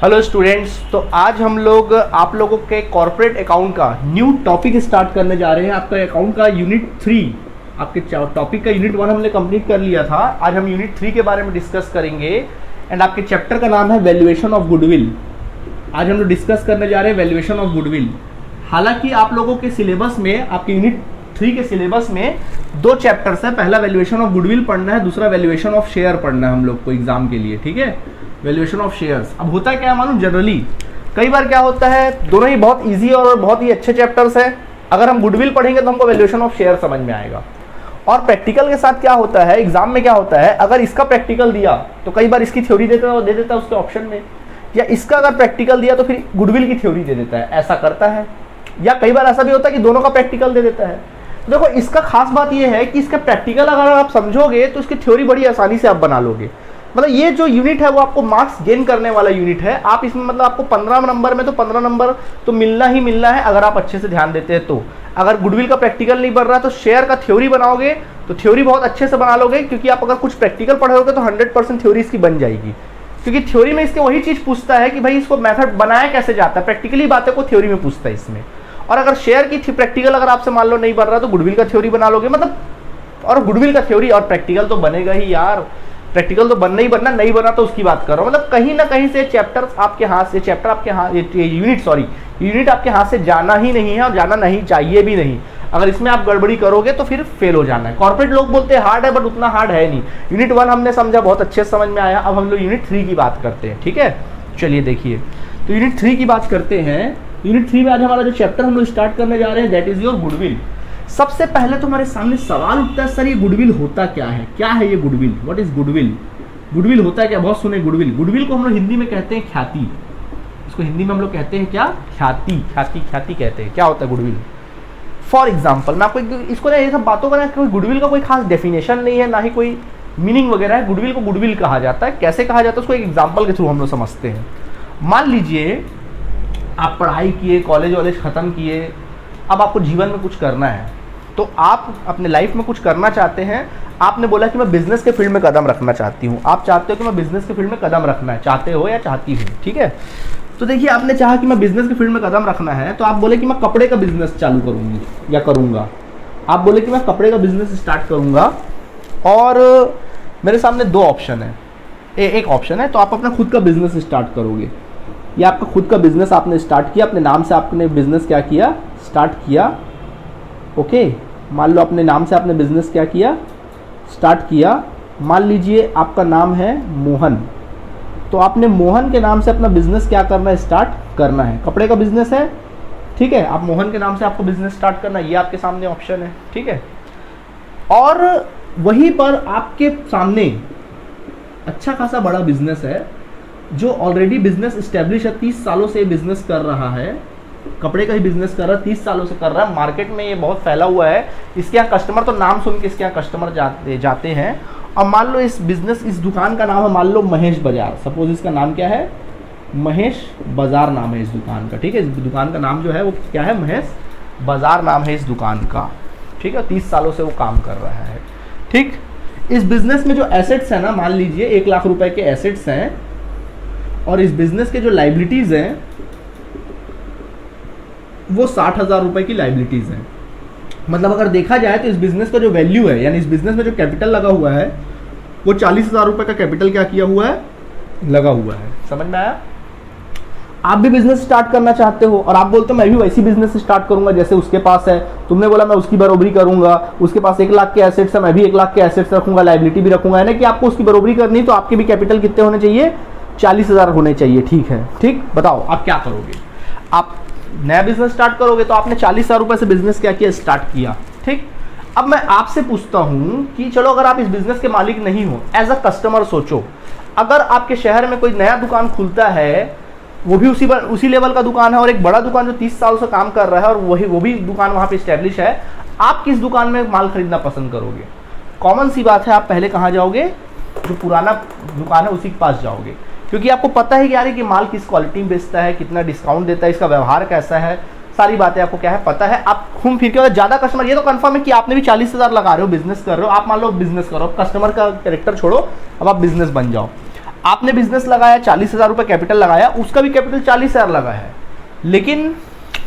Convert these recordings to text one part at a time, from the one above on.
Hello students, तो आज हम लोग आप लोगों के कॉर्पोरेट अकाउंट का न्यू टॉपिक स्टार्ट करने जा रहे हैं। आपका अकाउंट का यूनिट 3, आपके टॉपिक का यूनिट 1 हमने कंप्लीट कर लिया था। आज हम यूनिट 3 के बारे में डिस्कस करेंगे एंड आपके चैप्टर का नाम है वैल्यूएशन ऑफ गुडविल। आज हम लोग डिस्कस करने जा रहे हैं वैल्यूएशन ऑफ गुडविल। हालांकि आप लोगों के सिलेबस में, आपके यूनिट 3 के सिलेबस में 2 चैप्टर्स हैं। पहला वैल्यूएशन ऑफ गुडविल पढ़ना है, दूसरा वैल्यूएशन ऑफ शेयर पढ़ना है हम लोग को एग्जाम के लिए। ठीक है, वैल्यूएशन ऑफ शेयर्स। अब होता क्या है मालूम, जनरली कई बार क्या होता है, दोनों ही बहुत इजी और बहुत ही अच्छे चैप्टर्स हैं। अगर हम गुडविल पढ़ेंगे तो हमको वैल्यूएशन ऑफ शेयर समझ में आएगा। और प्रैक्टिकल के साथ क्या होता है, एग्जाम में क्या होता है, अगर इसका प्रैक्टिकल दिया तो कई बार इसकी थ्योरी दे देता है उसके ऑप्शन में, या इसका अगर प्रैक्टिकल दिया तो फिर गुडविल की थ्योरी दे देता है, ऐसा करता है। या कई बार ऐसा भी होता है कि दोनों का प्रैक्टिकल दे देता है। तो देखो, इसका खास बात यह है कि इसका प्रैक्टिकल अगर आप समझोगे तो इसकी थ्योरी बड़ी आसानी से आप बना लोगे। मतलब ये जो यूनिट है वो आपको मार्क्स गेन करने वाला यूनिट है। आप इसमें मतलब आपको 15 नंबर में तो 15 नंबर तो मिलना ही मिलना है अगर आप अच्छे से ध्यान देते हैं तो। अगर गुडविल का प्रैक्टिकल नहीं बन रहा तो शेयर का थ्योरी बनाओगे तो थ्योरी बहुत अच्छे से बना लोगे, क्योंकि आप अगर कुछ प्रैक्टिकल पढ़ोगे तो 100% थ्योरी इसकी बन जाएगी। क्योंकि थ्योरी में इसके वही चीज़ पूछता है कि भाई इसको मेथड बनाया कैसे जाता है, प्रैक्टिकली बातें को थ्योरी में पूछता है इसमें। और अगर शेयर की प्रैक्टिकल अगर आपसे मान लो नहीं बन रहा तो गुडविल का थ्योरी बना लोगे। मतलब और गुडविल का थ्योरी और प्रैक्टिकल तो बनेगा ही यार, प्रैक्टिकल तो बनना ही बनना, नहीं बना तो उसकी बात करो। मतलब कहीं ना कहीं से चैप्टर आपके हाथ से, चैप्टर आपके हाथ, यूनिट आपके हाथ से जाना ही नहीं है और जाना नहीं चाहिए भी नहीं। अगर इसमें आप गड़बड़ी करोगे तो फिर फेल हो जाना है। कॉर्पोरेट लोग बोलते हैं हार्ड है, बट उतना हार्ड है नहीं। यूनिट 1 हमने समझा, बहुत अच्छे से समझ में आया। अब हम लोग यूनिट 3 की बात करते हैं। ठीक है, चलिए देखिए, तो यूनिट 3 की बात करते हैं। यूनिट 3 में आज हमारा जो चैप्टर हम लोग स्टार्ट करने जा रहे हैं, दैट इज योर गुडविल। सबसे पहले तो हमारे सामने सवाल उठता है, सर ये गुडविल होता क्या है, क्या है ये goodwill, what is goodwill. Goodwill होता है क्या, बहुत सुने गुडविल। गुडविल को हम लोग हिंदी में कहते हैं ख्याति। इसको हिंदी में हम लोग कहते हैं क्या, ख्याति। ख्याति कहते हैं। क्या होता है गुडविल। फॉर एग्जाम्पल मैं आपको इसको ना, ये सब बातों का ना, कोई गुडविल का कोई खास डेफिनेशन नहीं है, ना ही कोई मीनिंग वगैरह है। गुडविल को गुडविल कहा जाता है। कैसे कहा जाता है उसको एक एग्जाम्पल के थ्रू हम लोग समझते हैं। मान लीजिए आप पढ़ाई किए, कॉलेज वॉलेज खत्म किए, अब आपको जीवन में कुछ करना है, तो आप अपने लाइफ में कुछ करना चाहते हैं। आपने बोला कि मैं बिजनेस के फील्ड में कदम रखना चाहती हूँ। आप चाहते हो कि मैं बिजनेस के फील्ड में कदम रखना है, चाहते हो या चाहती हूँ। ठीक है, तो देखिए आपने चाहा कि मैं बिजनेस के फील्ड में कदम रखना है, तो आप बोले कि मैं कपड़े का बिजनेस चालू करूँगी या करूँगा। आप बोले कि मैं कपड़े का बिजनेस स्टार्ट करूँगा, और मेरे सामने 2 ऑप्शन है। एक ऑप्शन है तो आप अपना खुद का बिजनेस स्टार्ट करोगे, या आपका खुद का बिजनेस आपने स्टार्ट किया, अपने नाम से आपने बिजनेस क्या किया, स्टार्ट किया। ओके, मान लो अपने नाम से आपने बिजनेस क्या किया, स्टार्ट किया। मान लीजिए आपका नाम है मोहन, तो आपने मोहन के नाम से अपना बिजनेस क्या करना है, स्टार्ट करना है। कपड़े का बिजनेस है, ठीक है, आप मोहन के नाम से आपको बिजनेस स्टार्ट करना है, ये आपके सामने ऑप्शन है। ठीक है, और वहीं पर आपके सामने अच्छा खासा बड़ा बिजनेस है जो ऑलरेडी बिजनेस इस्टेब्लिश है, 30 सालों से बिजनेस कर रहा है, कपड़े का ही बिजनेस कर रहा है, 30 सालों से कर रहा है। मार्केट में ये बहुत फैला हुआ है। इसके यहाँ कस्टमर, तो नाम सुन के इसके यहाँ कस्टमर जाते हैं। और मान लो इस दुकान का नाम है, मान लो महेश बाजार। सपोज इसका नाम क्या है, महेश बाजार नाम है इस दुकान का। ठीक है, इस दुकान का नाम जो है वो क्या है, महेश बाजार नाम है इस दुकान का। ठीक है, 30 सालों से वो काम कर रहा है। ठीक, इस बिजनेस में जो एसेट्स है ना, मान लीजिए 1 लाख रुपए के एसेट्स हैं, और इस बिजनेस के जो लाइबिलिटीज हैं वो 60,000 रुपए की लाइबिलिटीज हैं। मतलब अगर देखा जाए तो इस बिजनेस का जो वैल्यू है, यानी इस बिजनेस में जो कैपिटल लगा हुआ है वो 40,000 रुपए का कैपिटल क्या किया हुआ है, लगा हुआ है। समझ में आया। आप भी बिजनेस स्टार्ट करना चाहते हो और आप बोलते हो मैं भी वैसी बिजनेस स्टार्ट करूंगा जैसे उसके पास है। तुमने बोला मैं उसकी बरोबरी करूंगा, उसके पास 1 लाख के एसेट्स है, मैं भी 1 लाख के एसेट्स रखूंगा, लाइबिलिटी भी रखूंगा। है ना कि आपको उसकी बरोबरी करनी, तो आपके भी कैपिटल कितने होने चाहिए, 40,000 होने चाहिए। ठीक है, ठीक, बताओ आप क्या करोगे। आप नया बिजनेस स्टार्ट करोगे तो आपने 40,000 रुपए से बिजनेस क्या किया, स्टार्ट किया। ठीक, अब मैं आपसे पूछता हूं कि चलो अगर आप इस बिजनेस के मालिक नहीं हो, एज अ कस्टमर सोचो, अगर आपके शहर में कोई नया दुकान खुलता है, वो भी उसी लेवल का दुकान है, और एक बड़ा दुकान जो 30 साल से काम कर रहा है और वो भी दुकान वहां पे स्टैब्लिश है, आप किस दुकान में माल खरीदना पसंद करोगे। कॉमन सी बात है, आप पहले कहाँ जाओगे, जो पुराना दुकान है उसी के पास जाओगे, क्योंकि आपको पता है कि यार कि माल किस क्वालिटी में बेचता है, कितना डिस्काउंट देता है, इसका व्यवहार कैसा है, सारी बातें आपको क्या है पता है। आप घूम फिर के ज़्यादा कस्टमर, ये तो कंफर्म है कि आपने भी 40,000 लगा रहे हो, बिजनेस कर रहे हो, आप मान लो बिजनेस करो, कस्टमर का कैरेक्टर छोड़ो, अब आप बिजनेस बन जाओ। आपने बिजनेस लगाया 40,000 रुपये कैपिटल लगाया, उसका भी कैपिटल 40,000 लगा है, लेकिन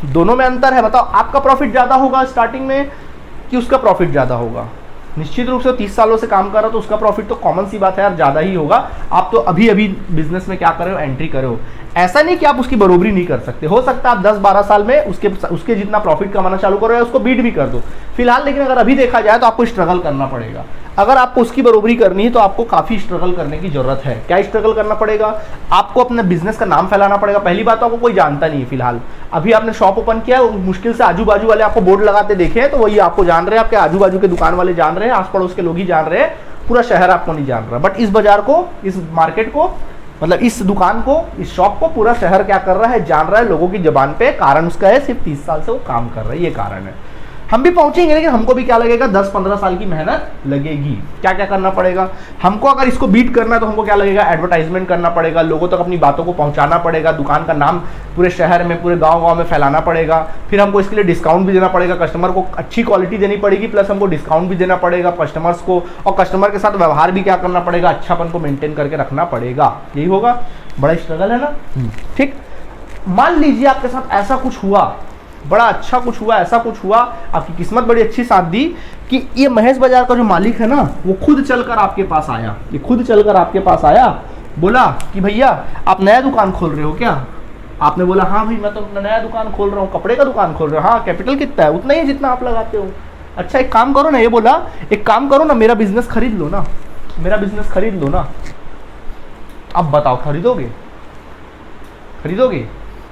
दोनों में अंतर है। बताओ आपका प्रॉफिट ज़्यादा होगा स्टार्टिंग में कि उसका प्रॉफिट ज़्यादा होगा? निश्चित रूप से 30 सालों से काम कर रहा तो उसका प्रॉफिट तो कॉमन सी बात है यार, ज़्यादा ही होगा। आप तो अभी अभी बिजनेस में क्या कर रहे हो, एंट्री कर रहे हो। ऐसा नहीं कि आप उसकी बरोबरी नहीं कर सकते, हो सकता है आप 10-12 साल में उसके जितना प्रॉफिट कमाना चालू करो या उसको बीट भी कर दो फिलहाल, लेकिन अगर अभी देखा जाए तो आपको स्ट्रगल करना पड़ेगा। अगर आपको उसकी बरोबरी करनी है तो आपको काफ़ी स्ट्रगल करने की जरूरत है। क्या स्ट्रगल करना पड़ेगा? आपको अपने बिजनेस का नाम फैलाना पड़ेगा। पहली बात तो आपको कोई जानता नहीं है फिलहाल, अभी आपने शॉप ओपन किया, मुश्किल से आजू बाजू वाले आपको बोर्ड लगाते देखे हैं तो वही आपको जान रहे हैं, आपके आजू बाजू के दुकान वाले जान रहे हैं, आस पड़ोस के लोग ही जान रहे हैं, पूरा शहर आपको नहीं जान रहा। बट इस बाजार को, इस मार्केट को, मतलब इस दुकान को, इस शॉप को पूरा शहर क्या कर रहा है, जान रहा है लोगों की जबान पे। कारण उसका है सिर्फ 30 साल से वो काम कर रहा है, ये कारण है। हम भी पहुंचेंगे, लेकिन हमको भी क्या लगेगा, 10-15 साल की मेहनत लगेगी। क्या क्या करना पड़ेगा हमको? अगर इसको बीट करना है तो हमको क्या लगेगा, एडवर्टाइजमेंट करना पड़ेगा, लोगों तक अपनी बातों को पहुंचाना पड़ेगा, दुकान का नाम पूरे शहर में, पूरे गांव में फैलाना पड़ेगा। फिर हमको इसके लिए डिस्काउंट भी देना पड़ेगा, कस्टमर को अच्छी क्वालिटी देनी पड़ेगी, प्लस हमको डिस्काउंट भी देना पड़ेगा कस्टमर्स को, और कस्टमर के साथ व्यवहार भी क्या करना पड़ेगा, अच्छापन को मेंटेन करके रखना पड़ेगा। यही होगा, बड़ा स्ट्रगल है ना। ठीक, मान लीजिए आपके साथ ऐसा कुछ हुआ, बड़ा अच्छा कुछ हुआ, ऐसा कुछ हुआ, आपकी किस्मत बड़ी अच्छी साथ दी कि ये महेश बाजार का जो मालिक है ना, वो खुद चलकर आपके पास आया। ये खुद चलकर आपके पास आया, बोला कि भैया आप नया दुकान खोल रहे हो क्या? आपने बोला हाँ भाई मैं तो नया दुकान खोल रहा हूँ, कपड़े का दुकान खोल रहे हो। हाँ, कैपिटल कितना है? उतना ही जितना आप लगाते हो। अच्छा एक काम करो ना, ये बोला एक काम करो ना, मेरा बिजनेस खरीद लो ना, मेरा बिजनेस खरीद लो ना। अब बताओ खरीदोगे? खरीदोगे?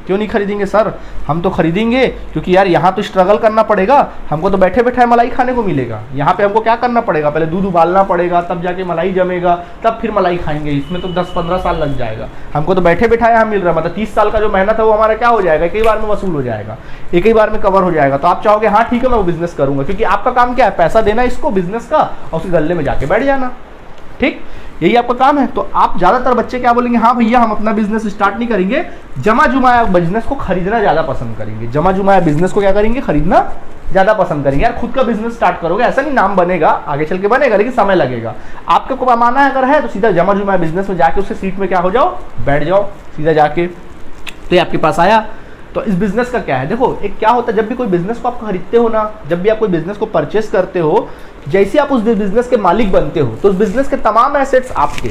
क्यों नहीं खरीदेंगे सर? हम तो खरीदेंगे, क्योंकि यार यहाँ तो स्ट्रगल करना पड़ेगा, हमको तो बैठे बैठे मलाई खाने को मिलेगा। यहाँ पे हमको क्या करना पड़ेगा, पहले दूध उबालना पड़ेगा, तब जाके मलाई जमेगा, तब फिर मलाई खाएंगे। इसमें तो 10-15 साल लग जाएगा। हमको तो बैठे बैठा यहाँ मिल रहा है, मतलब 30 साल का जो मेहनत है वो हमारा क्या हो जाएगा, एक ही बार में वसूल हो जाएगा, एक ही बार में कवर हो जाएगा। तो आप चाहोगे हाँ ठीक है मैं वो बिजनेस करूँगा, क्योंकि आपका काम क्या है, पैसा देना इसको बिजनेस का और उसके गले में जाके बैठ जाना। ठीक, यही आपका काम है। तो आप ज़्यादातर बच्चे क्या बोलेंगे, हाँ भैया हम अपना बिजनेस स्टार्ट नहीं करेंगे, जमा जुमाया बिजनेस को खरीदना ज़्यादा पसंद करेंगे। जमा जुमाया बिजनेस को क्या करेंगे, खरीदना ज़्यादा पसंद करेंगे। यार खुद का बिजनेस स्टार्ट करोगे, ऐसा नहीं नाम बनेगा, आगे चल के बनेगा, लेकिन समय लगेगा। आपको कमाना है अगर है तो सीधा जमा जुमाया बिजनेस में जाके उससे सीट में क्या हो जाओ, बैठ जाओ सीधा जाके। तो ये आपके पास आया। तो इस बिजनेस का क्या है, देखो एक क्या होता है, जब भी कोई बिजनेस को आप खरीदते हो ना, जब भी आप कोई बिजनेस को परचेस करते हो, जैसे आप उस बिजनेस के मालिक बनते हो तो उस बिजनेस के तमाम एसेट्स आपके,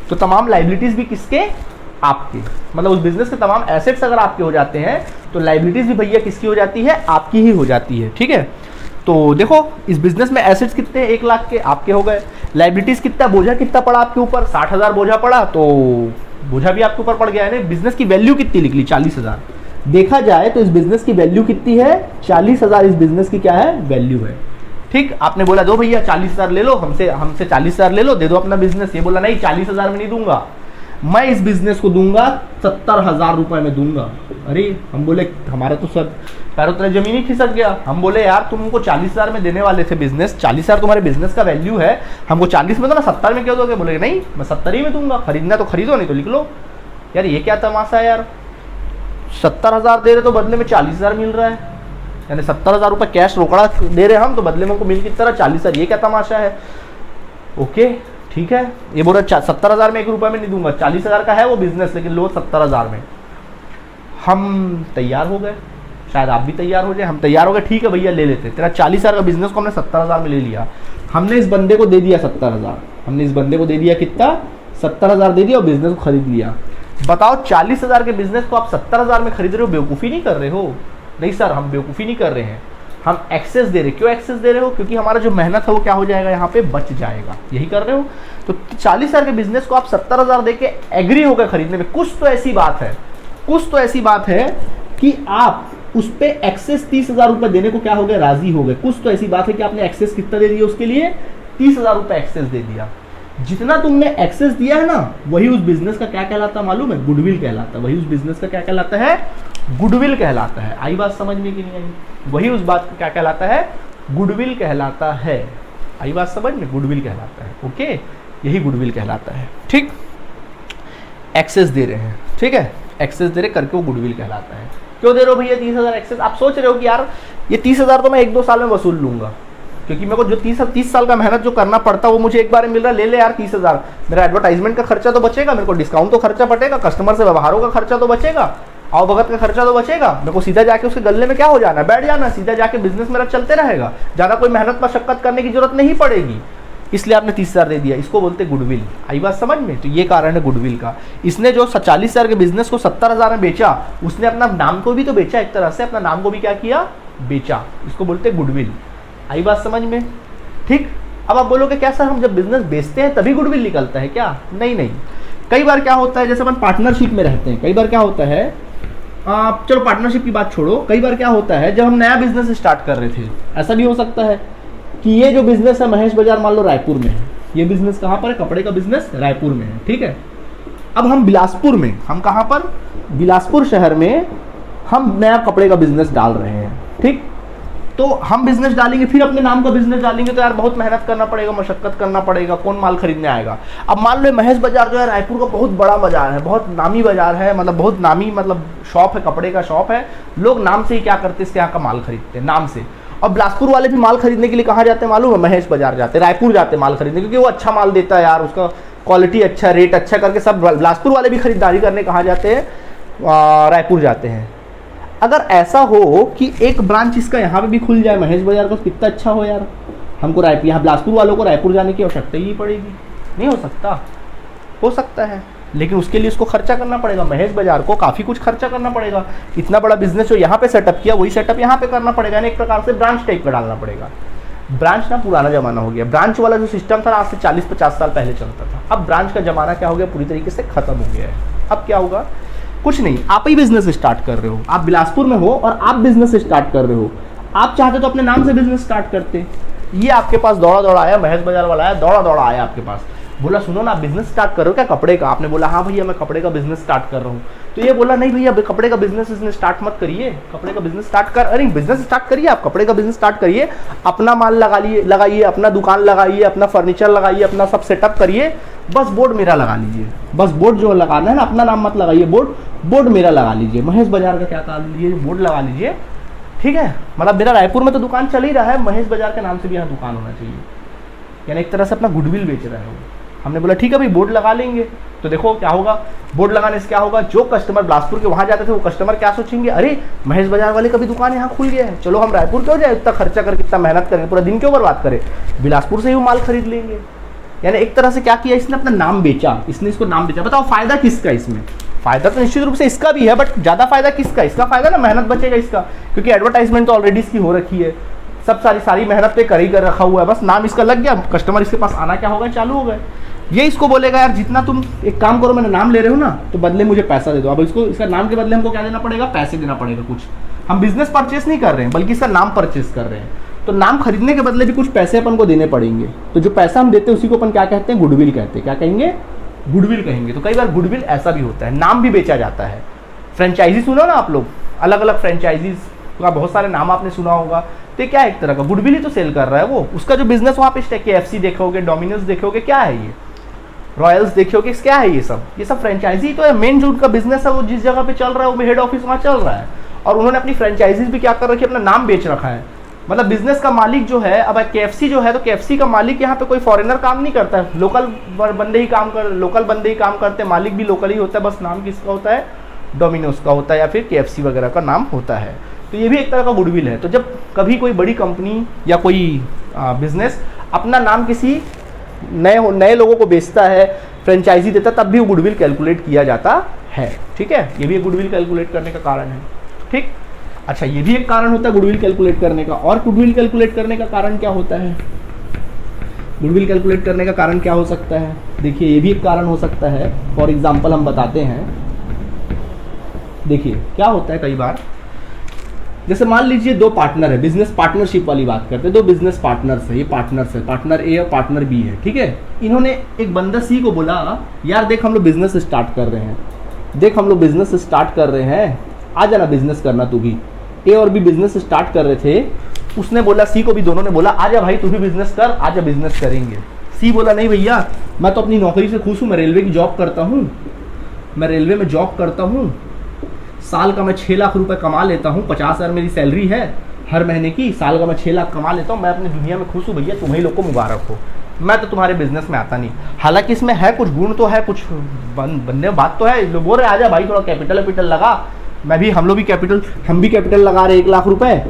तो तमाम लाइबिलिटीज भी किसके, आपके। मतलब उस बिजनेस के तमाम एसेट्स अगर आपके हो जाते हैं तो लाइबिलिटीज भी भैया किसकी हो जाती है, आपकी ही हो जाती है। ठीक है, तो देखो इस बिजनेस में एसेट्स कितने, 1 लाख के आपके हो गए। लाइबिलिटीज कितना, बोझा कितना पड़ा आपके ऊपर, 60,000 बोझा पड़ा, तो बोझा भी आपके ऊपर पड़ गया है। बिजनेस की वैल्यू कितनी निकली, 40,000। देखा जाए तो इस बिजनेस की वैल्यू कितनी है, 40,000 इस बिजनेस की क्या है, वैल्यू है। ठीक, आपने बोला दो भैया 40,000 ले लो, हमसे 40,000 ले लो, दे दो अपना बिजनेस। ये बोला नहीं 40,000 में नहीं दूंगा, मैं इस बिजनेस को दूंगा 70,000 रुपए में दूंगा। अरे हम बोले हमारा तो सब पैरों तरह जमीन ही खिसक गया। हम बोले यार तुम हमको 40,000 में देने वाले थे बिजनेस, 40,000 तुम्हारे बिजनेस का वैल्यू है, हमको 40 में दो ना, 70 में क्यों दोगे? बोले नहीं मैं 70 ही में दूंगा, खरीदना तो खरीदो नहीं तो लिख लो। यार ये क्या तमाशा है यार, 70,000 दे रहे तो बदले में 40,000 मिल रहा है, यानी 70,000 रुपये कैश रोकड़ा दे रहे हम तो बदले में हमको मिल किस तरह 40,000, ये क्या तमाशा है। ओके ठीक है, ये बोल रहा 70,000 में 1 रुपये में नहीं दूंगा, 40,000 का है वो बिजनेस, लेकिन लो 70,000 में। हम तैयार हो गए, शायद आप भी तैयार हो जाए, हम तैयार हो गए, ठीक है भैया ले लेते। तेरा 40,000 का बिजनेस को हमने 70,000 में ले लिया, हमने इस बंदे को दे दिया 70,000, हमने इस बंदे को दे दिया कितना, 70,000 दे दिया और बिजनेस को खरीद लिया। बताओ 40,000 के बिजनेस को आप 70,000 में खरीद रहे हो, बेवकूफ़ी नहीं कर रहे हो? नहीं सर हम बेवकूफ़ी नहीं कर रहे हैं, हम एक्सेस दे रहे। क्यों एक्सेस दे रहे हो? क्योंकि हमारा जो मेहनत है वो क्या हो जाएगा, यहाँ पे बच जाएगा, यही कर रहे हो। तो 40,000 के बिजनेस को आप 70,000 दे के एग्री हो गए खरीदने में। कुछ तो ऐसी बात है, कुछ तो ऐसी बात है कि आप उस पर एक्सेस 30,000 रुपये देने को क्या हो गए, राजी हो गए। कुछ तो ऐसी बात है कि आपने एक्सेस कितना दे दिया उसके लिए, 30,000 रुपये एक्सेस दे दिया। जितना तुमने एक्सेस दिया है ना, वही उस बिजनेस का क्या कहलाता मालूम है, गुडविल कहलाता है। वही उस बिजनेस का क्या कहलाता है, गुडविल कहलाता है। आई बात समझ में कि नहीं आई? वही उस बात का क्या कहलाता है, गुडविल कहलाता है। आई बात समझ में, गुडविल कहलाता है। ओके, यही गुडविल कहलाता है। ठीक, एक्सेस दे रहे हैं, ठीक है, एक्सेस दे रहे करके वो गुडविल कहलाता है। क्यों दे रहे हो भैया 30,000 एक्सेस? आप सोच रहे हो कि यार ये 30,000 तो मैं 1-2 साल में वसूल लूंगा, क्योंकि मेरे को जो 30 साल का मेहनत जो करना पड़ता है वो मुझे एक बार में मिल रहा है, ले ले यार 30,000। मेरा एडवर्टाइजमेंट का खर्चा तो बचेगा, मेरे को डिस्काउंट तो खर्चा पड़ेगा, कस्टमर से व्यवहारों का खर्चा तो बचेगा, आओ भगत का खर्चा तो बचेगा। मेरे को सीधा जाके उसके गले में क्या हो जाना, बैठ जाना, सीधा जाके बिजनेस मेरा चलते रहेगा, ज़्यादा कोई मेहनत मशक्कत करने की जरूरत नहीं पड़ेगी। इसलिए आपने 30,000 दे दिया, इसको बोलते गुडविल। आई बात समझ में? तो ये कारण है गुडविल का। इसने जो 40,000 के बिजनेस को 70,000 में बेचा, उसने अपना नाम को भी तो बेचा, एक तरह से अपना नाम को भी क्या किया, बेचा। इसको बोलते गुडविल। आई बात समझ में? ठीक। अब आप बोलोगे क्या सर, हम जब बिजनेस बेचते हैं तभी गुडविल निकलता है क्या? नहीं नहीं, कई बार क्या होता है, जैसे अपन पार्टनरशिप में रहते हैं, कई बार क्या होता है, चलो पार्टनरशिप की बात छोड़ो, कई बार क्या होता है जब हम नया बिजनेस स्टार्ट कर रहे थे, ऐसा भी हो सकता है कि ये जो बिजनेस है महेश बाजार मान लो रायपुर में है, ये बिजनेस कहाँ पर है, कपड़े का बिजनेस रायपुर में है, ठीक है। अब हम बिलासपुर में, हम कहाँ पर, बिलासपुर शहर में हम नया कपड़े का बिजनेस डाल रहे हैं, ठीक। तो हम बिजनेस डालेंगे, फिर अपने नाम का बिजनेस डालेंगे, तो यार बहुत मेहनत करना पड़ेगा, मशक्कत करना पड़ेगा, कौन माल खरीदने आएगा। अब मान लो महेश बाजार जो है रायपुर का बहुत बड़ा बाजार है, बहुत नामी बाजार है, मतलब बहुत नामी, मतलब शॉप है, कपड़े का शॉप है, लोग नाम से ही क्या करते हैं, इसके यहाँ का माल खरीदते हैं नाम से। और बिलासपुर वाले भी माल खरीदने के लिए कहाँ जाते हैं मालूम है, महेश बाजार जाते हैं, रायपुर जाते हैं माल खरीदने, क्योंकि वो अच्छा माल देता है यार, उसका क्वालिटी अच्छा, रेट अच्छा करके सब बिलासपुर वाले भी खरीदारी करने कहाँ जाते हैं, रायपुर जाते हैं। अगर ऐसा हो कि एक ब्रांच इसका यहाँ पे भी खुल जाए महेश बाजार का, कितना अच्छा हो यार। हमको रायपुर, यहाँ बिलासपुर वालों को रायपुर जाने की आवश्यकता ही पड़ेगी, नहीं हो सकता, हो सकता है, लेकिन उसके लिए उसको खर्चा करना पड़ेगा, महेश बाजार को काफ़ी कुछ खर्चा करना पड़ेगा। इतना बड़ा बिजनेस जो यहाँ पे सेटअप किया, वही सेटअप यहाँ पे करना पड़ेगा, यानी एक प्रकार से ब्रांच टाइप का डालना पड़ेगा। ब्रांच ना पुराना जमाना हो गया, ब्रांच वाला जो सिस्टम था आज से 40-50 साल पहले चलता था, अब ब्रांच का जमाना क्या हो गया, पूरी तरीके से खत्म हो गया है। अब क्या होगा, कुछ नहीं, आप ही बिजनेस स्टार्ट कर रहे हो, आप बिलासपुर में हो और आप बिजनेस स्टार्ट कर रहे हो, आप चाहते तो अपने नाम से बिजनेस स्टार्ट करते। ये आपके पास दौड़ा दौड़ा आया, महेश बाजार वाला आया, दौड़ा दौड़ा आया आपके पास, बोला सुनो ना, आप बिजनेस स्टार्ट कर रहे हो क्या कपड़े का? आपने बोला हाँ भैया मैं कपड़े का बिजनेस स्टार्ट कर रहा हूँ। तो ये बोला नहीं भैया कपड़े का बिजनेस स्टार्ट मत करिए, कपड़े का बिजनेस स्टार्ट कर, अरे बिजनेस स्टार्ट करिए, आप कपड़े का बिजनेस स्टार्ट करिए, अपना माल लगाइए, अपना दुकान लगाइए, अपना फर्नीचर लगाइए, अपना सब सेटअप करिए, बस बोर्ड मेरा लगा लीजिए, बस बोर्ड जो लगाना है ना, अपना नाम मत लगाइए, बोर्ड मेरा लगा लीजिए, महेश बाजार का क्या काम लीजिए, बोर्ड लगा लीजिए, ठीक है। मतलब मेरा रायपुर में तो दुकान चल ही रहा है, महेश बाजार के नाम से भी यहाँ दुकान होना चाहिए, यानी एक तरह से अपना गुडविल बेच रहे हो। हमने बोला ठीक है भाई बोर्ड लगा लेंगे। तो देखो क्या होगा, बोर्ड लगाने से क्या होगा, जो कस्टमर बिलासपुर के वहाँ जाते थे वो कस्टमर क्या सोचेंगे, अरे महेश बाजार वाले का भी दुकान यहाँ खुल गया है, चलो हम रायपुर क्यों जाए, इतना खर्चा करके इतना मेहनत करेंगे, पूरा दिन क्यों बर्बाद करें, बिलासपुर से ही वो माल खरीद लेंगे। यानी एक तरह से क्या किया, इसने अपना नाम बेचा, इसने इसको नाम बेचा। बताओ फायदा किसका इसमें? फायदा तो निश्चित रूप से इसका भी है, बट ज़्यादा फायदा किसका, इसका फायदा ना, मेहनत बचेगा इसका, क्योंकि एडवर्टाइजमेंट तो ऑलरेडी इसकी हो रखी है, सब सारी मेहनत पे कर ही कर रखा हुआ है, बस नाम इसका लग गया, कस्टमर इसके पास आना क्या होगा, चालू हो गए। ये इसको बोलेगा यार जितना तुम एक काम करो, मैंने नाम ले रहे हो ना, तो बदले मुझे पैसा दे दो। अब इसको इसका नाम के बदले हमको क्या देना पड़ेगा, पैसे देना पड़ेगा कुछ। हम बिजनेस परचेस नहीं कर रहे हैं, बल्कि इसका नाम परचेस कर रहे हैं, तो नाम खरीदने के बदले भी कुछ पैसे अपन को देने पड़ेंगे। तो जो पैसा हम देते हैं उसी को अपन क्या कहते हैं, गुडविल कहते हैं। क्या कहेंगे, गुडविल कहेंगे। तो कई बार गुडविल ऐसा भी होता है, नाम भी बेचा जाता है। फ्रेंचाइजी सुनो ना आप लोग, अलग अलग फ्रेंचाइजीज का बहुत सारे नाम आपने सुना होगा, तो क्या एक तरह का गुडविल ही तो सेल कर रहा है वो, उसका जो बिजनेस वहाँ पे KFC देखोगे, डोमिनोज देखोगे, क्या है ये, रॉयल्स देखोगे, क्या है ये सब फ्रेंचाइजी तो है। मेन जो उनका बिजनेस है वो जिस जगह पे चल रहा है वो हेड ऑफिस वहाँ चल रहा है, और उन्होंने अपनी फ्रेंचाइजीज भी क्या कर रखी है, अपना नाम बेच रखा है। मतलब बिजनेस का मालिक जो है, अब KFC जो है, तो KFC का मालिक यहाँ पे कोई फॉरेनर काम नहीं करता है, लोकल बंदे ही काम करते हैं, मालिक भी लोकल ही होता है, बस नाम किसका होता है, डोमिनोज का होता है या फिर KFC वगैरह का नाम होता है। तो ये भी एक तरह का गुडविल है। तो जब कभी कोई बड़ी कंपनी या कोई बिजनेस अपना नाम किसी नए लोगों को बेचता है, फ्रेंचाइजी देता, तब भी वो गुडविल कैलकुलेट किया जाता है, ठीक है। ये भी एक गुडविल कैलकुलेट करने का कारण है, ठीक। अच्छा, ये भी एक कारण होता है गुडविल कैलकुलेट करने का। और गुडविल कैलकुलेट करने का कारण क्या होता है, गुडविल कैलकुलेट करने का कारण क्या हो सकता है, देखिए ये भी एक कारण हो सकता है। फॉर एग्जाम्पल हम बताते हैं, देखिए क्या होता है, कई बार जैसे मान लीजिए दो पार्टनर है, बिजनेस पार्टनरशिप वाली बात करते हैं, दो बिजनेस पार्टनर्स है, ये पार्टनर्स है, पार्टनर ए और पार्टनर बी है, ठीक है। इन्होंने एक बंदा सी को बोला, यार देख हम लोग बिजनेस स्टार्ट कर रहे हैं, देख हम लोग बिजनेस स्टार्ट कर रहे हैं, आ जाना बिजनेस करना तू भी। ए और बी बिजनेस स्टार्ट कर रहे थे, उसने बोला सी को भी, दोनों ने बोला आजा भाई तू भी बिजनेस कर, आजा बिजनेस करेंगे। सी बोला नहीं भैया मैं तो अपनी नौकरी से खुश हूँ, मैं रेलवे की जॉब करता हूँ, मैं रेलवे में जॉब करता हूँ, साल का मैं 6 लाख रुपए कमा लेता हूँ, 50,000 मेरी सैलरी है, हर महीने की, साल का मैं 6 लाख कमा लेता हूँ, मैं अपनी दुनिया में खुश हूँ भैया, तुम्हें लोग को मुबारक हो, मैं तो तुम्हारे बिजनेस में आता नहीं। हालांकि इसमें है कुछ गुण तो है, कुछ बनने बात तो है। लोग बोल रहे आजा भाई थोड़ा कैपिटल लगा, हम लोग भी कैपिटल लगा रहे 1 लाख रुपए,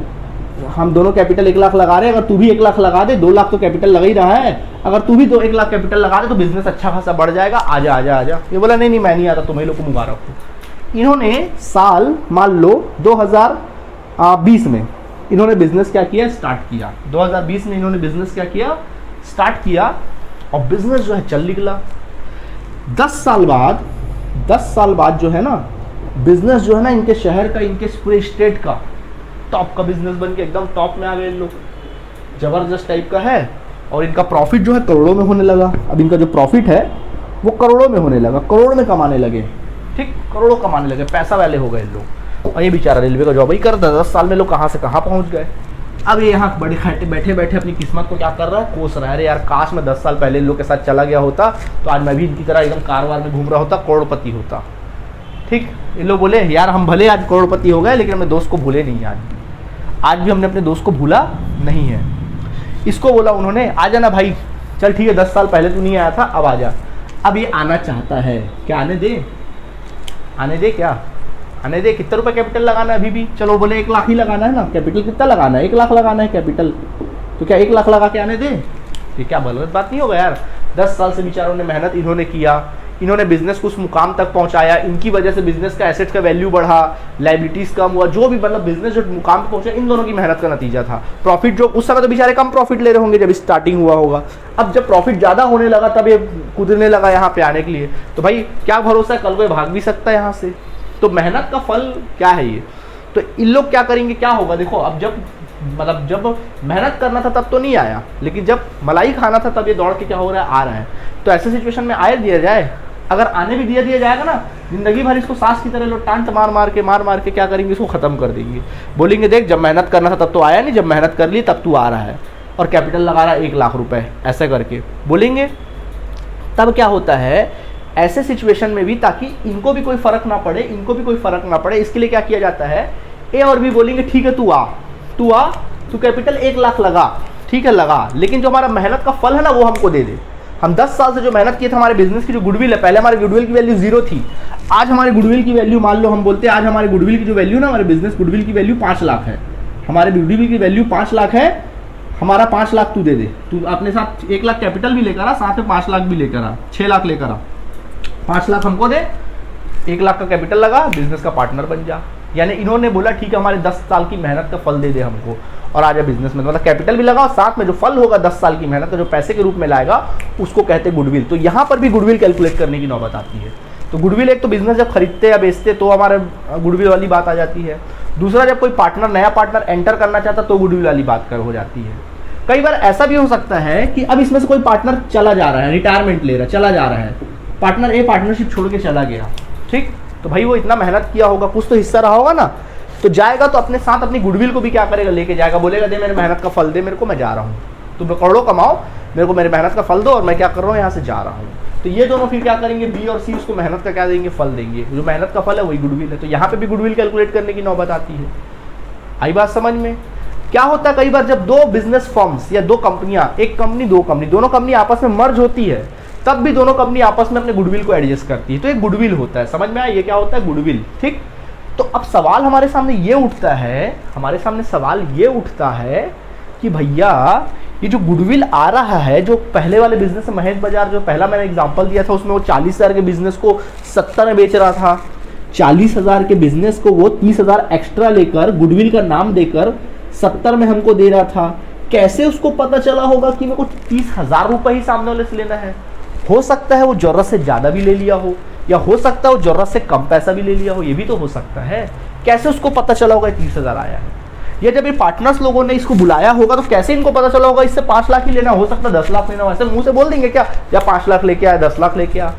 हम दोनों कैपिटल 1 लाख लगा रहे हैं, अगर तू भी 1 लाख लगा दे, 2 लाख तो कैपिटल लगा ही रहा है, अगर तू भी 1 लाख कैपिटल लगा दे तो बिजनेस अच्छा खासा बढ़ जाएगा, आजा आजा आजा। ये बोला नहीं मैं नहीं आता, तुम्हें लोग को मुबारक हो। इन्होंने साल मान लो 2020 में इन्होंने बिजनेस क्या किया, स्टार्ट किया। 2020 में इन्होंने बिजनेस क्या किया, स्टार्ट किया, और बिजनेस जो है चल निकला। 10 साल बाद जो है ना, बिजनेस जो है ना इनके शहर का, इनके पूरे स्टेट का टॉप का बिजनेस बन के एकदम टॉप में आ गए लोग, जबरदस्त टाइप का है। और इनका प्रॉफिट जो है करोड़ों में होने लगा। अब इनका जो प्रॉफिट है वो करोड़ों में होने लगा, करोड़ में कमाने लगे, ठीक, करोड़ों कमाने लगे, पैसा वाले हो गए लोग। और ये बेचारा रेलवे का जॉब ही करता, 10 साल में लोग कहाँ से कहाँ पहुँच गए। अब ये यहाँ बड़े बैठे बैठे अपनी किस्मत को क्या कर रहा है, कोस रहा है। अरे यार काश मैं 10 साल पहले इन लोग के साथ चला गया होता तो आज मैं भी इनकी तरह एकदम कारवार में घूम रहा होता, करोड़पति होता। ठीक, ये लोग बोले यार हम भले आज करोड़पति हो गए लेकिन अपने दोस्त को भूले नहीं। आज भी हमने अपने दोस्त को भूला नहीं है। इसको बोला उन्होंने आ जाना भाई, चल ठीक है 10 साल पहले तू नहीं आया था, अब आ जा। अब ये आना चाहता है, क्या आने दे, क्या आने दे। कितना रुपए कैपिटल लगाना है अभी भी, चलो बोले 1 लाख ही लगाना है ना, कैपिटल कितना लगाना है, 1 लाख लगाना है कैपिटल, तो क्या 1 लाख लगा के आने दे। ये क्या गलत बात नहीं होगा यार। 10 साल से बेचारों ने मेहनत इन्होंने किया, इन्होंने बिजनेस को उस मुकाम तक पहुंचाया, इनकी वजह से बिजनेस का एसेट्स का वैल्यू बढ़ा, लायबिलिटीज कम हुआ, जो भी मतलब बिजनेस जो मुकाम पे पहुंचा इन दोनों की मेहनत का नतीजा था। प्रॉफिट जो उस समय तो बेचारे कम प्रॉफिट ले रहे होंगे जब स्टार्टिंग हुआ होगा, अब जब प्रॉफिट ज्यादा होने लगा तब ये कूदने लगा यहाँ पे आने के लिए। तो भाई क्या भरोसा है, कल को भाग भी सकता है यहाँ से। तो मेहनत का फल क्या है ये। तो इन लोग क्या करेंगे, क्या होगा देखो, अब जब मेहनत करना था तब तो नहीं आया, लेकिन जब मलाई खाना था तब ये दौड़ के क्या हो रहा है, आ रहा है। तो ऐसे सिचुएशन में आए दिया जाए, अगर आने भी दिया जाएगा ना, जिंदगी भर इसको सांस की तरह लोग टांट मार मार के क्या करेंगे, इसको खत्म कर देंगे। बोलेंगे देख जब मेहनत करना था तब तो आया नहीं, जब मेहनत कर ली तब तू आ रहा है और कैपिटल लगा रहा है 1 लाख रुपए, ऐसे करके बोलेंगे। तब क्या होता है ऐसे सिचुएशन में भी, ताकि इनको भी कोई फर्क ना पड़े, इसके लिए क्या किया जाता है, ए और बी बोलेंगे ठीक है तू कैपिटल 1 लाख लगा, ठीक है लगा, लेकिन जो हमारा मेहनत का फल है ना वो हमको दे दे। हम 10 साल से जो मेहनत की थी, हमारे बिजनेस की जो गुडविल है, पहले हमारे गुडविल की वैल्यू 0 थी, आज हमारे गुडविल की वैल्यू, मान लो हम बोलते हैं आज हमारे गुडविल की जो वैल्यू ना, हमारे बिजनेस गुडविल की वैल्यू 5 लाख है, हमारे गुडविल की वैल्यू 5 लाख है, हमारा 5 लाख तू दे दे, तू अपने साथ 1 लाख कैपिटल भी लेकर आ, साथ में 5 लाख भी लेकर आ, 6 लाख लेकर आ, 5 लाख हमको दे, 1 लाख का कैपिटल लगा, बिजनेस का पार्टनर बन जा। यानी इन्होंने बोला ठीक है हमारे 10 साल की मेहनत का फल दे दे हमको और आज बिजनेस में, मतलब कैपिटल भी लगाओ, साथ में जो फल होगा 10 साल की मेहनत का जो पैसे के रूप में लाएगा उसको कहते हैं गुडविल। तो यहाँ पर भी गुडविल कैलकुलेट करने की नौबत आती है। तो गुडविल एक तो बिजनेस जब खरीदते या बेचते तो हमारे गुडविल वाली बात आ जाती है। दूसरा जब कोई पार्टनर, नया पार्टनर एंटर करना चाहता तो गुडविल वाली बात हो जाती है। कई बार ऐसा भी हो सकता है कि अब इसमें से कोई पार्टनर चला जा रहा है, रिटायरमेंट ले रहा, चला जा रहा है, पार्टनर ए पार्टनरशिप छोड़ के चला गया, ठीक, तो भाई वो इतना मेहनत किया होगा, कुछ तो हिस्सा रहा होगा ना, तो जाएगा तो अपने साथ अपनी गुडविल को भी क्या करेगा, लेके जाएगा, बोलेगा दे मेरे मेहनत का फल दे मेरे को, मैं जा रहा हूँ, तुम करोड़ों कमाओ, मेरे को मेरे मेहनत का फल दो और मैं क्या कर रहा हूँ यहाँ से जा रहा हूँ। तो ये दोनों फिर क्या करेंगे, बी और सी उसको मेहनत का क्या देंगे, फल देंगे, जो मेहनत का फल है वही गुडविल है। तो यहाँ पे भी गुडविल कैलकुलेट करने की नौबत आती है। आई बात समझ में। क्या होता है कई बार जब 2 बिजनेस फर्म्स या 2 कंपनियां, एक कंपनी 2 कंपनी, दोनों कंपनी आपस में मर्ज होती है, तब भी दोनों कंपनी आपस में अपने गुडविल को एडजस्ट करती है, तो एक गुडविल होता है। समझ में आया ये क्या होता है, गुडविल, ठीक। तो अब सवाल हमारे सामने ये उठता है, कि भैया ये जो गुडविल आ रहा है, जो पहले वाले बिजनेस में महेश बाजार जो पहला मैंने एग्जांपल दिया था उसमें वो 40,000 के बिजनेस को 70 में बेच रहा था, 40,000 के बिजनेस को वो 30,000 एक्स्ट्रा लेकर गुडविल का नाम देकर 70 में हमको दे रहा था। कैसे उसको पता चला होगा कि मेरे को 30,000 रुपए ही सामने वाले से लेना है। हो सकता है वो जरूरत से ज्यादा भी ले लिया हो, या हो सकता है वो जरूरत से कम पैसा भी ले लिया हो, ये भी तो हो सकता है। कैसे उसको पता चला होगा 30,000 आया है, या जब ये पार्टनर्स लोगों ने इसको बुलाया होगा तो कैसे इनको पता चला होगा इससे 5 लाख ही लेना, हो सकता है 10 लाख लेना, वैसे मुंह से बोल देंगे क्या, या 5 लाख लेके आया, 10 लाख लेके आ,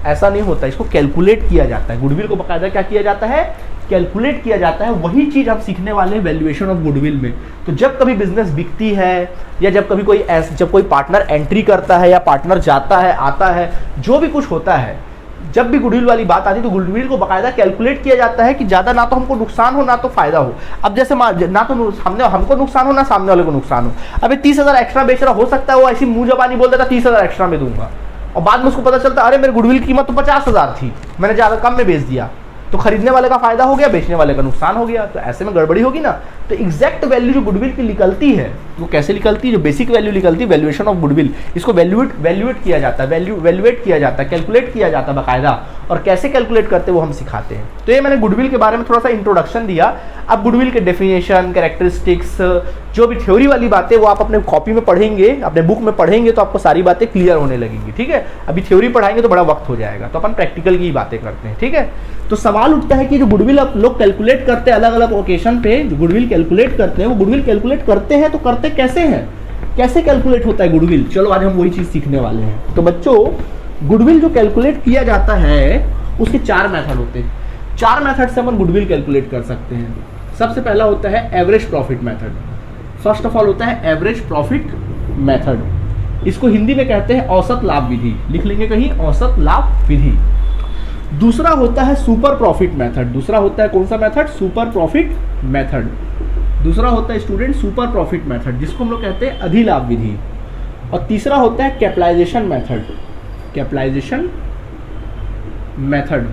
ऐसा नहीं होता। इसको कैलकुलेट किया जाता है, गुडविल को बकायदा क्या किया जाता है, कैलकुलेट किया जाता है। वही चीज हम सीखने वाले हैं वैल्यूएशन ऑफ गुडविल में। तो जब कभी बिजनेस बिकती है, या जब कभी जब कोई पार्टनर एंट्री करता है, या पार्टनर जाता है आता है, जो भी कुछ होता है, जब भी गुडविल वाली बात आती है तो गुडविल को बाकायदा कैलकुलेट किया जाता है कि ज़्यादा ना तो हमको नुकसान हो ना तो फायदा हो। अब जैसे ना तो हमको नुकसान हो ना सामने वाले को नुकसान हो। अभी 30,000 एक्स्ट्रा बेच रहा, हो सकता है वो ऐसी मुंह जबानी बोल देता 30,000 एक्स्ट्रा में दूंगा, और बाद में उसको पता चलता अरे मेरे गुडविल की कीमत तो 50,000 थी, मैंने ज़्यादा कम में बेच दिया, तो खरीदने वाले का फायदा हो गया, बेचने वाले का नुकसान हो गया। तो ऐसे में गड़बड़ी होगी ना। तो एग्जैक्ट वैल्यू जो गुडविल की निकलती है वो कैसे निकलती है, जो बेसिक वैल्यू निकलती है वैल्यूएशन ऑफ गुडविल, इसको वैल्यूएट किया जाता है, वैल्यूएट किया जाता है, कैलकुलेट किया जाता है बाकायदा। और कैसे कैलकुलेट करते हैं वो हम सिखाते हैं। तो ये मैंने गुडविल के बारे में थोड़ा सा इंट्रोडक्शन दिया। अब गुडविल के डेफिनेशन, कैरेक्टरिस्टिक्स, जो भी थ्योरी वाली बातें वो आप अपने कॉपी में पढ़ेंगे, अपने बुक में पढ़ेंगे तो आपको सारी बातें क्लियर होने लगेंगी। ठीक है, अभी थ्योरी पढ़ाएंगे तो बड़ा वक्त हो जाएगा, तो अपन प्रैक्टिकल की ही बातें करते हैं। ठीक है, तो सवाल उठता है कि जो गुडविल आप लोग कैलकुलेट करते हैं अलग अलग ओकेशन पे, जो गुडविल कैलकुलेट करते हैं वो गुडविल कैलकुलेट करते हैं तो करते कैसे हैं, कैसे कैलकुलेट होता है गुडविल। चलो आज हम वही चीज सीखने वाले हैं। तो बच्चों, गुडविल जो कैलकुलेट किया जाता है उसके 4 मेथड होते हैं। 4 मेथड से हम गुडविल कैलकुलेट कर सकते हैं। सबसे पहला होता है average profit method. First of all होता है एवरेज प्रॉफिट मेथड, इसको हिंदी में कहते हैं औसत लाभ विधि, लिख लेंगे कहीं औसत लाभ विधि। दूसरा होता है सुपर प्रॉफिट मेथड। दूसरा होता है कौन सा मेथड, सुपर प्रॉफिट मेथड। दूसरा होता है स्टूडेंट सुपर प्रॉफिट मेथड, जिसको हम लोग कहते हैं अधिलाभ विधि। और तीसरा होता है कैपिटलाइजेशन मेथड, कैपिटलाइजेशन मेथड,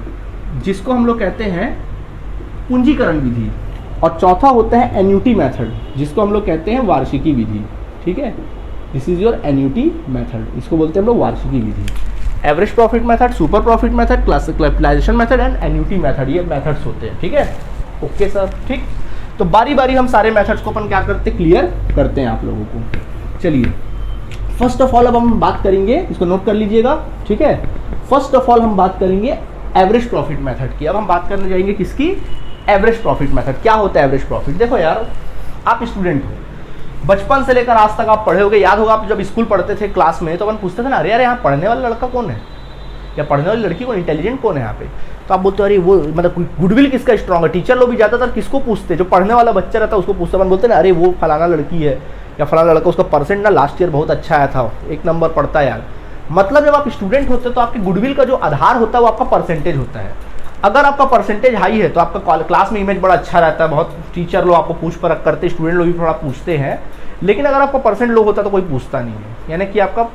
जिसको हम लोग कहते हैं पूंजीकरण विधि। और चौथा होता है एन्युटी मेथड, जिसको हम लोग कहते हैं वार्षिकी विधि। ठीक है, this is your annuity method, इसको बोलते हैं हम लोग वार्षिकी विधि। Average profit method, super profit method, capitalisation method and annuity method, ये मेथड्स होते हैं। ठीक है, ओके सर। ठीक, तो बारी बारी हम सारे मेथड्स को अपन क्या करते हैं, क्लियर करते हैं आप लोगों को। चलिए, फर्स्ट ऑफ ऑल अब हम बात करेंगे, इसको नोट कर लीजिएगा। ठीक है, फर्स्ट ऑफ ऑल हम बात करेंगे एवरेज प्रॉफिट मेथड की। अब हम बात करने जाएंगे किसकी, एवरेज प्रॉफिट मेथड। क्या होता है एवरेज प्रॉफिट? देखो यार, आप स्टूडेंट हो, बचपन से लेकर आज तक आप पढ़े होगे। याद होगा आप जब स्कूल पढ़ते थे क्लास में तो अपन पूछते थे ना, अरे यार यहाँ पढ़ने वाला लड़का कौन है या पढ़ने वाली लड़की कौन, इंटेलिजेंट कौन है यहाँ पे। तो आप बोलते अरे वो मतलब गुडविल किसका स्ट्रॉन्ग है। टीचर लोग भी ज़्यादातर किसको पूछते, जो पढ़ने वाला बच्चा रहता है उसको पूछते। अपन बोलते ना अरे वो फलाना लड़की है या फलाना लड़का, उसका परसेंट ना लास्ट ईयर बहुत अच्छा आया था, 1 नंबर पढ़ता है यार। मतलब जब आप स्टूडेंट होते हैं तो आपके गुडविल का जो आधार होता है वो आपका परसेंटेज होता है। अगर आपका परसेंटेज हाई है तो आपका क्लास में इमेज बड़ा अच्छा रहता है, बहुत टीचर लोग आपको पूछ परख करते, स्टूडेंट लोग भी थोड़ा पूछते हैं। लेकिन अगर आपका परसेंट लो होता है तो कोई पूछता नहीं है। यानी कि आपका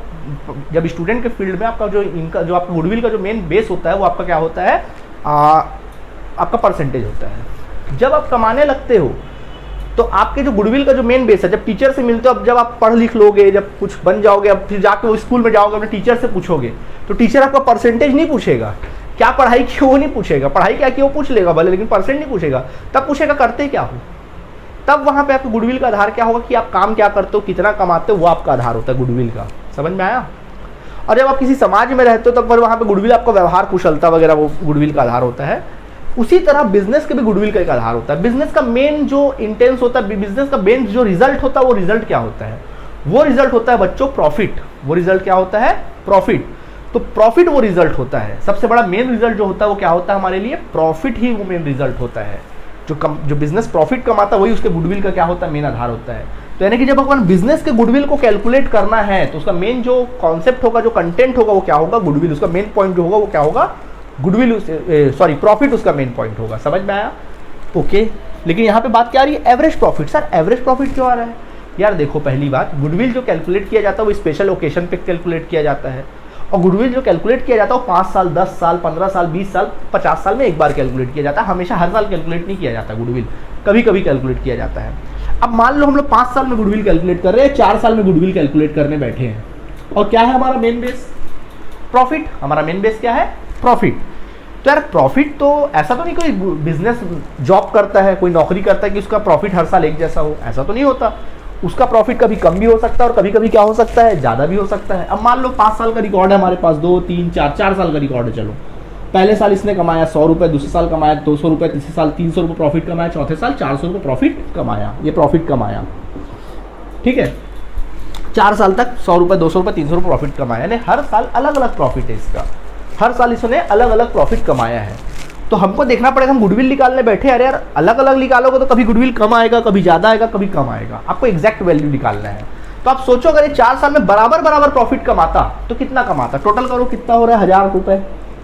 जब स्टूडेंट के फील्ड में आपका जो इनका जो आपका गुडविल का जो मेन बेस होता है वो आपका क्या होता है, आपका परसेंटेज होता है। जब आप कमाने लगते हो तो आपके जो गुडविल का जो मेन बेस है, जब टीचर से मिलते हो, अब जब आप पढ़ लिख लोगे, जब कुछ बन जाओगे, अब फिर जाके वो स्कूल में जाओगे, अपने टीचर से पूछोगे तो टीचर आपका परसेंटेज नहीं पूछेगा, क्या पढ़ाई की वो नहीं पूछेगा, पढ़ाई क्या की वो पूछ लेगा भले, लेकिन परसेंट नहीं पूछेगा। तब पूछेगा करते क्या हो। तब वहाँ पे आपके गुडविल का आधार क्या होगा कि आप काम क्या करते हो, कितना कमाते हो, वो आपका आधार होता है गुडविल का। समझ में आया। और जब आप किसी समाज में रहते हो तब पर वहाँ पे गुडविल आपका व्यवहार कुशलता वगैरह वो गुडविल का आधार होता है। उसी तरह बिजनेस के भी गुडविल का एक आधार होता है। बिजनेस का मेन जो इंटेंस होता है, बिजनेस का मेन जो रिजल्ट होता है, वो रिजल्ट क्या होता है, वो रिजल्ट होता है बच्चों प्रॉफिट। वो रिजल्ट क्या होता है, प्रॉफिट। तो प्रॉफिट वो रिजल्ट होता है, सबसे बड़ा मेन रिजल्ट जो होता है वो क्या होता है हमारे लिए, प्रॉफिट ही वो मेन रिजल्ट होता है। जो बिजनेस प्रॉफिट कमाता है वही उसके गुडविल का क्या होता है, मेन आधार होता है। तो यानी कि जब अपन बिजनेस के गुडविल को कैलकुलेट करना है तो उसका मेन जो कॉन्सेप्ट होगा, जो कंटेंट होगा वो क्या होगा, गुडविल। उसका मेन पॉइंट जो होगा वो क्या होगा, गुडविल, सॉरी प्रॉफिट उसका मेन पॉइंट होगा। समझ में आया, ओके। लेकिन यहाँ पे बात क्या आ रही है, average profit. Sir average profit क्यों आ रहा है यार? देखो पहली बात, गुडविल जो कैलकुलेट किया जाता है वो स्पेशल ओकेशन पे कैलकुलेट किया जाता है। और गुडविल जो कैलकुलेट किया जाता है वो 5 साल, 10 साल, 15 साल, 20 साल, 50 साल में एक बार कैलकुलेट किया जाता है। हमेशा हर साल कैलकुलेट नहीं किया जाता गुडविल, कभी कभी कैलकुलेट किया जाता है। अब मान लो हम लोग 5 साल में गुडविल कैलकुलेट कर रहे हैं, 4 साल में गुडविल कैलकुलेट करने बैठे हैं, और क्या है हमारा मेन बेस, प्रॉफिट। हमारा मेन बेस क्या है, प्रॉफिट। तो यार प्रॉफिट तो ऐसा तो नहीं कोई बिजनेस जॉब करता है, कोई नौकरी करता है कि उसका प्रॉफिट हर साल एक जैसा हो, ऐसा तो नहीं होता। उसका प्रॉफिट कभी कम भी हो सकता है और कभी कभी क्या हो सकता है, ज़्यादा भी हो सकता है। अब मान लो 5 साल का रिकॉर्ड है हमारे पास, 2, 3, 4 साल का रिकॉर्ड है। चलो पहले साल इसने कमाया 100 रुपये, दूसरे साल कमाया 200 रुपये, तीसरे साल 300 रुपये प्रॉफिट कमाया, चौथे साल 400 रुपये प्रॉफिट कमाया। ये प्रॉफिट कमाया, ठीक है। 4 साल तक 100 रुपये, 200 रुपये, 300 रुपये प्रॉफिट कमाया, यानी हर साल अलग अलग प्रॉफिट है इसका, हर साल इसने अलग अलग प्रॉफिट कमाया है। तो हमको देखना पड़ेगा, हम गुडविल निकालने बैठे, अरे यार अलग अलग निकालोगे तो कभी गुडविल कम आएगा, कभी ज़्यादा आएगा, कभी कम आएगा। आपको एग्जैक्ट वैल्यू निकालना है। तो आप सोचो अगर ये 4 साल में बराबर बराबर प्रॉफिट कमाता तो कितना कमाता, टोटल करो कितना हो रहा है, 1000 रुपये,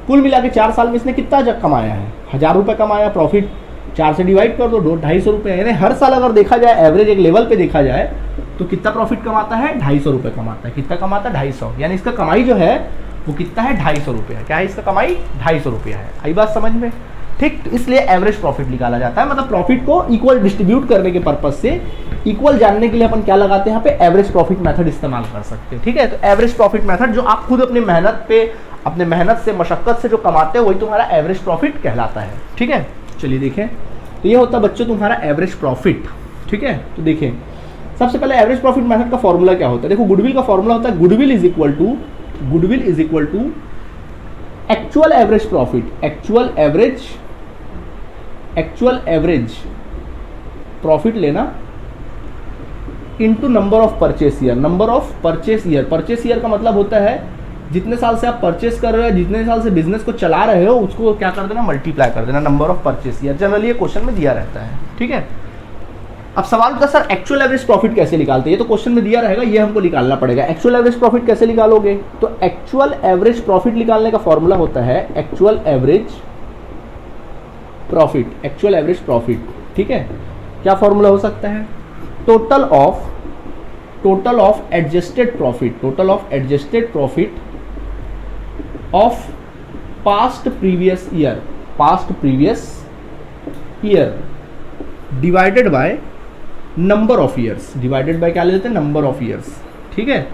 कुल मिला के 4 साल में इसने कितना कमाया है, 1000 रुपये कमाया। प्रॉफिट 4 से डिवाइड कर दो, 250 रुपये, यानी हर साल अगर देखा जाए एवरेज एक लेवल पे देखा जाए तो कितना प्रॉफिट कमाता है, 250 रुपये कमाता है। कितना कमाता है, 250, यानी इसका कमाई जो है वो कितना है, 250 रुपये है। क्या है इसका कमाई, 250 रुपये है। आई बात समझ में, ठीक। तो इसलिए एवरेज प्रॉफिट निकाला जाता है, मतलब प्रॉफिट को इक्वल डिस्ट्रीब्यूट करने के पर्पज से, इक्वल जानने के लिए अपन क्या लगाते हैं यहाँ पे, एवरेज प्रॉफिट मेथड इस्तेमाल कर सकते हैं, ठीक है। तो एवरेज प्रॉफिट मेथड जो आप खुद अपनी मेहनत पे, अपने मेहनत से, मशक्कत से जो कमाते हैं वही तुम्हारा एवरेज प्रॉफिट कहलाता है, ठीक है। चलिए देखें, तो ये होता है बच्चों तुम्हारा एवरेज प्रॉफिट, ठीक है। तो देखें सबसे पहले एवरेज प्रॉफिट मेथड का फॉर्मूला क्या होता है। देखो गुडविल का फॉर्मूला होता है goodwill is equal to actual average profit, actual average profit लेना into number of purchase year. Number of purchase year, purchase year का मतलब होता है जितने साल से आप परचेस कर रहे हो, जितने साल से बिजनेस को चला रहे हो, उसको क्या कर देना, मल्टीप्लाई कर देना, number of purchase year. Generally ये क्वेश्चन में दिया रहता है, ठीक है। अब सवाल का सर एक्चुअल एवरेज प्रॉफिट कैसे निकालते हैं, ये तो क्वेश्चन में दिया रहेगा, ये हमको निकालना पड़ेगा। एक्चुअल एवरेज प्रॉफिट कैसे निकालोगे, तो एक्चुअल एवरेज प्रॉफिट निकालने का फॉर्मूला होता है एक्चुअल एवरेज प्रॉफिट, ठीक है। क्या फॉर्मूला हो सकता है, total of adjusted profit of past previous year divided by number of years, divided by क्या ले लेते हैं, नंबर ऑफ ईयर्स, ठीक है।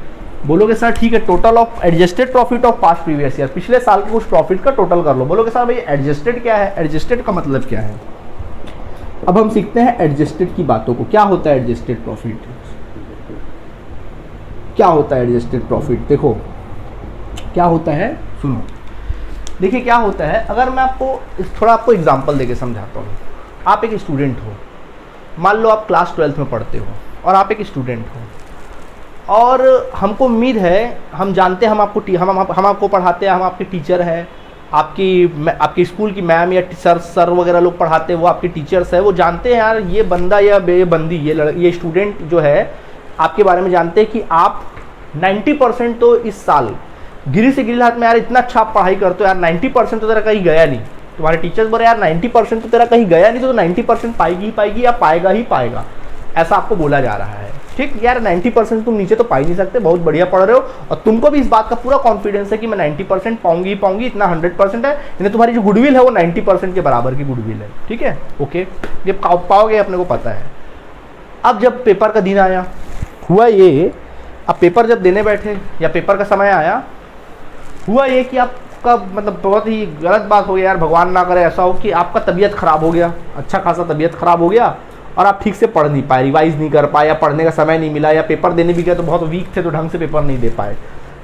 बोलोगे सर ठीक है, total of adjusted profit of past previous year, पिछले साल के कुछ प्रॉफिट का टोटल कर लो। बोलोगे सर भाई एडजस्टेड क्या है, एडजस्टेड का मतलब क्या है। अब हम सीखते हैं एडजस्टेड की बातों को। क्या होता है एडजस्टेड प्रॉफिट, क्या होता है एडजस्टेड प्रॉफिट, देखो क्या होता है, सुनो। देखिए क्या होता है, अगर मैं आपको एग्जांपल देके समझाता हूँ। आप एक स्टूडेंट हो, मान लो आप क्लास 12th में पढ़ते हो और आप एक स्टूडेंट हो, और हमको उम्मीद है, हम जानते हैं, हम आपको पढ़ाते हैं, हम आपके टीचर हैं, आपकी स्कूल की मैम या सर वगैरह लोग पढ़ाते हैं, वो आपके टीचर्स हैं, वो जानते हैं यार ये बंदा या ये बंदी, ये स्टूडेंट जो है आपके बारे में जानते हैं कि आप 90% तो इस साल गिरी से गिरी हाथ में यार इतना अच्छा आप पढ़ाई करते हो यार, 90% तो तेरा कहीं गया नहीं। तुम्हारे टीचर्स बोले यार 90% तो तेरा कहीं गया नहीं, तो 90% पाएगी या पाएगा ही पाएगा, ऐसा आपको बोला जा रहा है, ठीक। यार 90% तुम नीचे तो पा ही नहीं सकते, बहुत बढ़िया पढ़ रहे हो, और तुमको भी इस बात का पूरा कॉन्फिडेंस है कि मैं 90% पाऊंगी, इतना 100% है, यानी तुम्हारी जो गुडविल है वो 90% के बराबर की गुडविल है, ठीक है, ओके। ये पाओगे अपने को पता है। अब जब पेपर का दिन आया, हुआ ये, अब पेपर जब देने बैठे या पेपर का समय आया, हुआ ये कि आपका मतलब बहुत ही गलत बात हो गया यार, भगवान ना करे ऐसा हो कि आपका तबीयत खराब हो गया, अच्छा खासा तबीयत खराब हो गया, और आप ठीक से पढ़ नहीं पाए, रिवाइज नहीं कर पाए, या पढ़ने का समय नहीं मिला, या पेपर देने भी गए तो बहुत वीक थे तो ढंग से पेपर नहीं दे पाए,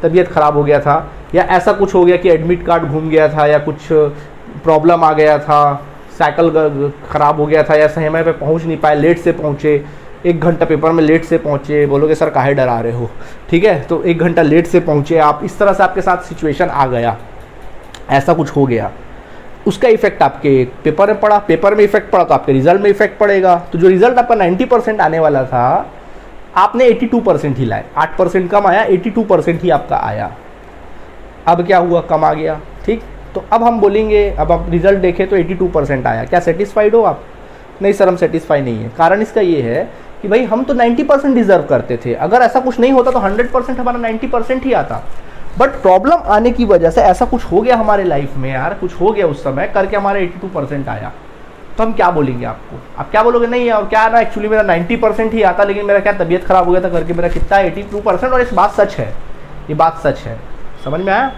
तबीयत खराब हो गया था, या ऐसा कुछ हो गया कि एडमिट कार्ड घूम गया था, या कुछ प्रॉब्लम आ गया था, साइकिल खराब हो गया था, या समय पे पहुंच नहीं पाए, लेट से पहुंचे, 1 घंटा पेपर में लेट से पहुंचे। बोलोगे सर काहे डरा रहे हो, ठीक है, तो 1 घंटा लेट से पहुंचे आप, इस तरह से आपके साथ सिचुएशन आ गया, ऐसा कुछ हो गया, उसका इफेक्ट आपके पेपर में पड़ा, पेपर में इफेक्ट पड़ा तो आपके रिजल्ट में इफेक्ट पड़ेगा। तो जो रिजल्ट आपका 90% आने वाला था, आपने 82% ही लाए, 8% कम आया, 82% ही आपका आया। अब क्या हुआ, कम आ गया, ठीक। तो अब हम बोलेंगे, अब आप रिजल्ट देखें तो 82% आया, क्या सेटिस्फाइड हो आप? नहीं सर हम सेटिस्फाई नहीं है। कारण इसका ये है कि भाई हम तो 90% डिजर्व करते थे, अगर ऐसा कुछ नहीं होता तो 100% हमारा 90% ही आता, बट प्रॉब्लम आने की वजह से ऐसा कुछ हो गया हमारे लाइफ में यार, कुछ हो गया उस समय करके हमारा 82% आया। तो हम क्या बोलेंगे आपको, आप क्या बोलोगे, नहीं और क्या ना एक्चुअली मेरा 90% ही आता, लेकिन मेरा क्या तबीयत खराब हो गया था करके मेरा कितना 82%, और इस बात सच है, ये बात सच है, समझ में आया।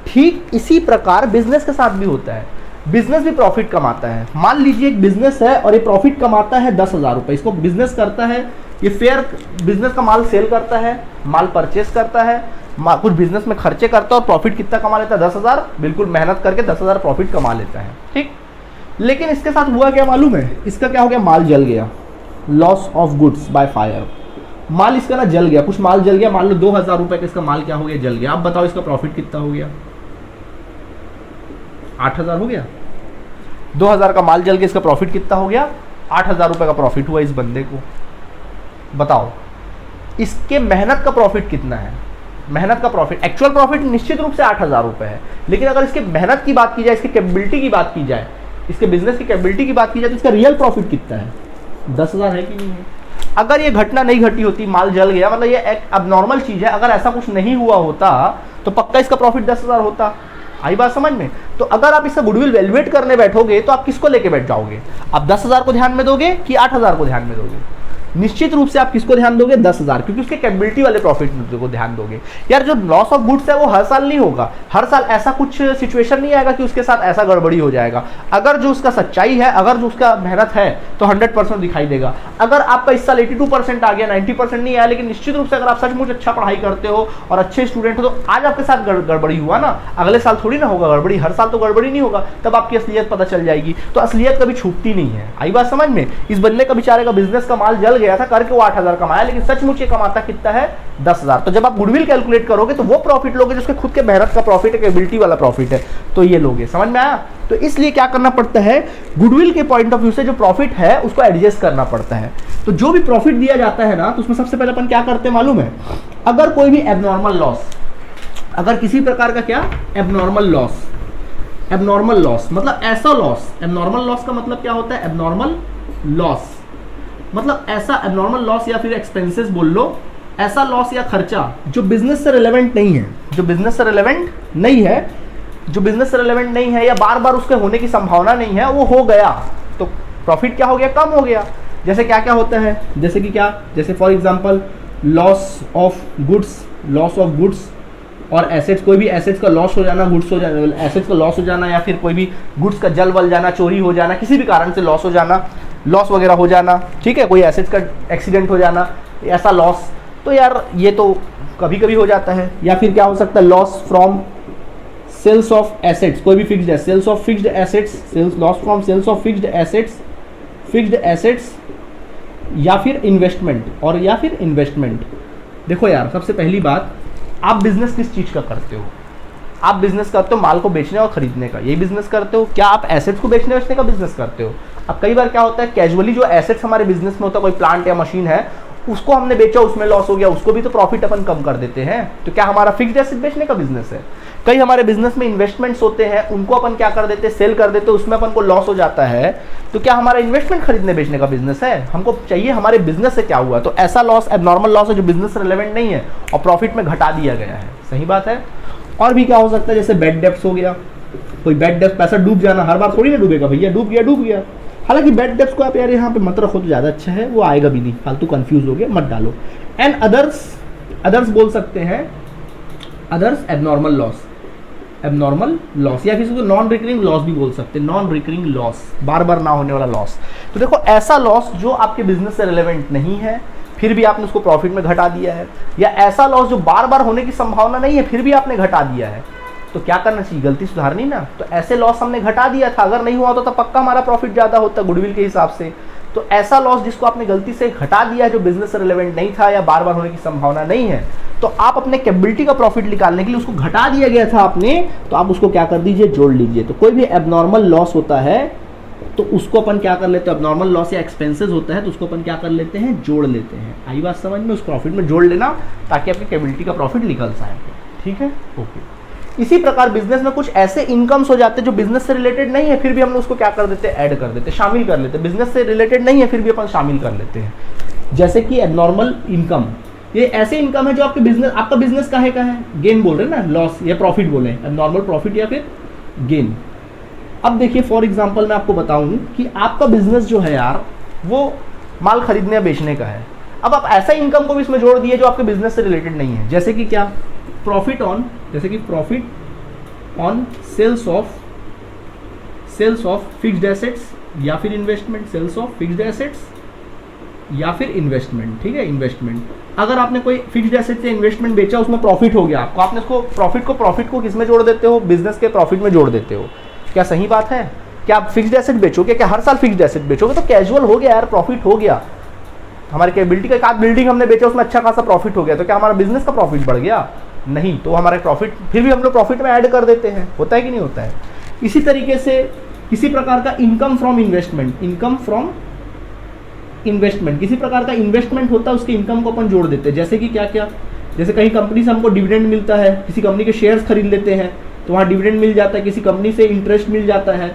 ठीक इसी प्रकार बिजनेस के साथ भी होता है, बिजनेस भी प्रॉफिट कमाता है। मान लीजिए एक बिजनेस है और ये प्रॉफिट कमाता है 10,000 रुपये, इसको बिजनेस करता है, ये फेयर बिजनेस का माल सेल करता है, माल परचेस करता है, कुछ बिजनेस में खर्चे करता है और प्रॉफिट कितना कमा लेता है, 10,000, बिल्कुल मेहनत करके 10,000 प्रॉफिट कमा लेता है, ठीक। लेकिन इसके साथ हुआ क्या मालूम है, इसका क्या हो गया, माल जल गया, loss of goods by fire, माल इसका ना जल गया, कुछ माल जल गया, मान लो 2,000 रुपये का इसका माल क्या हो गया, जल गया। आप बताओ इसका प्रॉफिट कितना हो गया, 8,000 हो गया। 2,000 का माल जल के इसका प्रॉफिट कितना हो गया, 8,000 रुपये का प्रॉफिट हुआ इस बंदे को। बताओ इसके मेहनत का प्रॉफिट कितना है, मेहनत का प्रॉफिट, एक्चुअल प्रॉफिट निश्चित रूप से 8,000 रुपये है, लेकिन अगर इसके मेहनत की बात की जाए, इसकी कैपेबिलिटी की बात की जाए, इसके बिजनेस की कैपेबिलिटी की बात की जाए, तो इसका रियल प्रॉफिट कितना है? 10,000 है कि नहीं है? अगर ये घटना नहीं घटी होती, माल जल गया, मतलब ये एक अबनॉर्मल चीज है, अगर ऐसा कुछ नहीं हुआ होता तो पक्का इसका प्रॉफिट 10,000 होता। आई बात समझ में? तो अगर आप इसका गुडविल वैल्यूएट करने बैठोगे तो आप किसको लेके बैठ जाओगे? आप 10,000 को ध्यान में दोगे कि 8,000 को ध्यान में दोगे? निश्चित रूप से आप किसको ध्यान दोगे? 10,000, क्योंकि उसके कैपेबिलिटी वाले प्रॉफिट को ध्यान दोगे। यार जो लॉस ऑफ गुड्स है वो हर साल नहीं होगा, हर साल ऐसा कुछ सिचुएशन नहीं आएगा कि उसके साथ ऐसा गड़बड़ी हो जाएगा। अगर जो उसका सच्चाई है, अगर जो उसका मेहनत है तो 100% दिखाई देगा। अगर आपका इस साल 82% आ गया, 90% नहीं आया, लेकिन निश्चित रूप से अगर आप सचमुच अच्छा पढ़ाई करते हो और अच्छे स्टूडेंट हो तो आज आपके साथ गड़बड़ी हुआ ना, अगले साल थोड़ी ना होगा गड़बड़ी, हर साल तो गड़बड़ी नहीं होगा, तब आपकी असलियत पता चल जाएगी। तो असलियत कभी छूटती नहीं है। आई बात समझ में? इस बंदे का बेचारे का बिजनेस का माल जल गया था, करके वो 8,000 कमाया, लेकिन सचमुच ये कमाता कितना है? 10,000। तो जब आप गुडविल कैलकुलेट करोगे तो वो प्रॉफिट लोगे जिसके खुद के मेहनत का प्रॉफिट है, कैपेबिलिटी वाला प्रॉफिट है, तो ये लोगे। समझ में आया? तो इसलिए क्या करना पड़ता है, गुडविल के पॉइंट ऑफ व्यू से जो प्रॉफिट है उसको एडजस्ट करना पड़ता है। तो जो भी प्रॉफिट दिया जाता है ना, तो उसमें सबसे पहले अपन क्या करते हैं मालूम है? अगर कोई भी एबनॉर्मल लॉस, अगर किसी प्रकार का क्या एबनॉर्मल लॉस, एबनॉर्मल लॉस मतलब ऐसा लॉस, एबनॉर्मल लॉस का मतलब क्या होता है? एबनॉर्मल लॉस मतलब ऐसा एबनॉर्मल लॉस या फिर एक्सपेंसेस बोल लो, ऐसा लॉस या खर्चा जो बिजनेस से रिलेवेंट नहीं है, जो बिजनेस से रिलेवेंट नहीं है, जो बिजनेस से रिलेवेंट नहीं है या बार बार उसके होने की संभावना नहीं है, वो हो गया तो प्रॉफिट क्या हो गया? कम हो गया। जैसे क्या क्या होता है? जैसे कि क्या? जैसे for example loss of goods, loss of goods और एसेट्स, कोई भी एसेट्स का लॉस हो जाना, गुड्स हो जाना, एसेट्स का लॉस हो जाना, या फिर कोई भी गुड्स का जल वल जाना, चोरी हो जाना, किसी भी कारण से लॉस हो जाना, लॉस वगैरह हो जाना, ठीक है, कोई एसेट्स का एक्सीडेंट हो जाना, ऐसा लॉस, तो यार ये तो कभी कभी हो जाता है। या फिर क्या हो सकता है? Loss from sales of assets, कोई भी फिक्स्ड है, sales of fixed assets, sales loss from sales of fixed assets, fixed assets, या फिर इन्वेस्टमेंट, और या फिर इन्वेस्टमेंट। देखो यार, सबसे पहली बात, आप बिजनेस किस चीज़ का करते हो? आप बिजनेस करते हो माल को बेचने और खरीदने का, यही बिजनेस करते हो? क्या आप एसेट्स को बेचने बेचने का बिजनेस करते हो? अब कई बार क्या होता है, कैजुअली जो एसेट्स हमारे बिजनेस में होता है, कोई प्लांट या मशीन है, उसको हमने बेचा, उसमें लॉस हो गया, उसको भी तो प्रॉफिट अपन कम कर देते हैं। तो क्या हमारा फिक्स्ड एसेट बेचने का बिजनेस है? कई हमारे बिजनेस में इन्वेस्टमेंट्स होते हैं, उनको अपन क्या कर देते हैं? सेल कर देते हैं, उसमें अपन को लॉस हो जाता है। तो क्या हमारा इन्वेस्टमेंट खरीदने बेचने का बिजनेस है? हमको चाहिए हमारे बिजनेस से क्या हुआ। तो ऐसा लॉस एबनॉर्मल लॉस है जो बिजनेस से रिलेवेंट नहीं है और प्रॉफिट में घटा दिया गया है। सही बात है। और भी क्या हो सकता है? जैसे बैड डेप्स हो गया, कोई बैड डेप्स, पैसा डूब जाना, हर बार थोड़ी ना डूबेगा भैया, डूब गया डूब गया। हालांकि बैड डेप्स को आप यार यहाँ पे मत रखो तो ज़्यादा अच्छा है, वो आएगा भी नहीं, फालतू कंफ्यूज हो गया, मत डालो। एंड अदर्स, अदर्स बोल सकते हैं, others abnormal loss, abnormal loss, या फिर इसको नॉन रिकरिंग लॉस भी बोल सकते हैं, नॉन रिकरिंग लॉस, बार बार ना होने वाला लॉस। तो देखो, ऐसा लॉस जो आपके बिजनेस से रिलेवेंट नहीं है, फिर भी आपने उसको प्रॉफिट में घटा दिया है, या ऐसा लॉस जो बार बार होने की संभावना नहीं है फिर भी आपने घटा दिया है, तो क्या करना चाहिए? गलती सुधारनी ना। तो ऐसे लॉस हमने घटा दिया था, अगर नहीं हुआ तो पक्का हमारा प्रॉफिट ज़्यादा होता गुडविल के हिसाब से। तो ऐसा लॉस जिसको आपने गलती से घटा दिया है, जो बिजनेस से रिलेवेंट नहीं था या बार बार होने की संभावना नहीं है, तो आप अपने कैपेबिलिटी का प्रॉफिट निकालने के लिए, उसको घटा दिया गया था आपने, तो आप उसको क्या कर दीजिए? जोड़ लीजिए। तो कोई भी एबनॉर्मल लॉस होता है तो उसको अपन क्या कर लेते हैं? एबनॉर्मल लॉस या एक्सपेंसेस होता है तो उसको अपन क्या कर लेते हैं? जोड़ लेते हैं। आई बात समझ में? उस प्रॉफिट में जोड़ लेना ताकि आपकी कैपेबिलिटी का प्रॉफिट निकल जाए। ठीक है, ओके। इसी प्रकार बिजनेस में कुछ ऐसे इनकम्स हो जाते हैं जो बिजनेस से रिलेटेड नहीं है, फिर भी हम उसको क्या कर देते हैं? ऐड कर देते हैं, शामिल कर लेते हैं। बिजनेस से रिलेटेड नहीं है फिर भी अपन शामिल कर लेते हैं। जैसे कि एबनॉर्मल इनकम, ये ऐसे इनकम है जो आपके बिजनेस, आपका बिजनेस काहे का है? गेन बोल रहे हैं ना, लॉस या प्रॉफिट बोले, एबनॉर्मल प्रॉफिट या फिर गेन। अब देखिए, फॉर एग्जांपल मैं आपको बताऊं कि आपका बिजनेस जो है यार, वो माल खरीदने या बेचने का है। अब आप ऐसा इनकम को भी इसमें जोड़ दिए जो आपके बिजनेस से रिलेटेड नहीं है, जैसे कि क्या? प्रॉफिट ऑन, जैसे कि profit on sales of fixed assets या फिर investment, sales of fixed assets या फिर इन्वेस्टमेंट। ठीक है, इन्वेस्टमेंट। अगर आपने कोई फिक्स्ड एसेट से इन्वेस्टमेंट बेचा, उसमें प्रॉफिट हो गया आपको, आपने उसको प्रॉफिट को किस में जोड़ देते हो? बिजनेस के प्रॉफिट में जोड़ देते हो। क्या सही बात है? क्या आप फिक्स्ड एसेट बेचोगे? क्या हर साल फिक्स्ड एसेट बेचोगे? तो कैजुअल हो गया यार, प्रॉफिट हो गया। हमारी कैपेबिलिटी का एक आध बिल्डिंग हमने बेचा, उसमें अच्छा खासा प्रॉफिट हो गया, तो क्या हमारा बिजनेस का प्रॉफिट बढ़ गया? नहीं। तो हमारे प्रॉफिट फिर भी हम लोग प्रॉफिट में ऐड कर देते हैं। होता है कि नहीं होता है? इसी तरीके से किसी प्रकार का income from investment, income from investment, किसी प्रकार का इन्वेस्टमेंट होता है, उसके इनकम को अपन जोड़ देते हैं। जैसे कि क्या क्या? जैसे कहीं कंपनी से हमको डिविडेंड मिलता है, किसी कंपनी के शेयर्स खरीद लेते हैं तो वहाँ डिविडेंड मिल जाता है, किसी कंपनी से इंटरेस्ट मिल जाता है।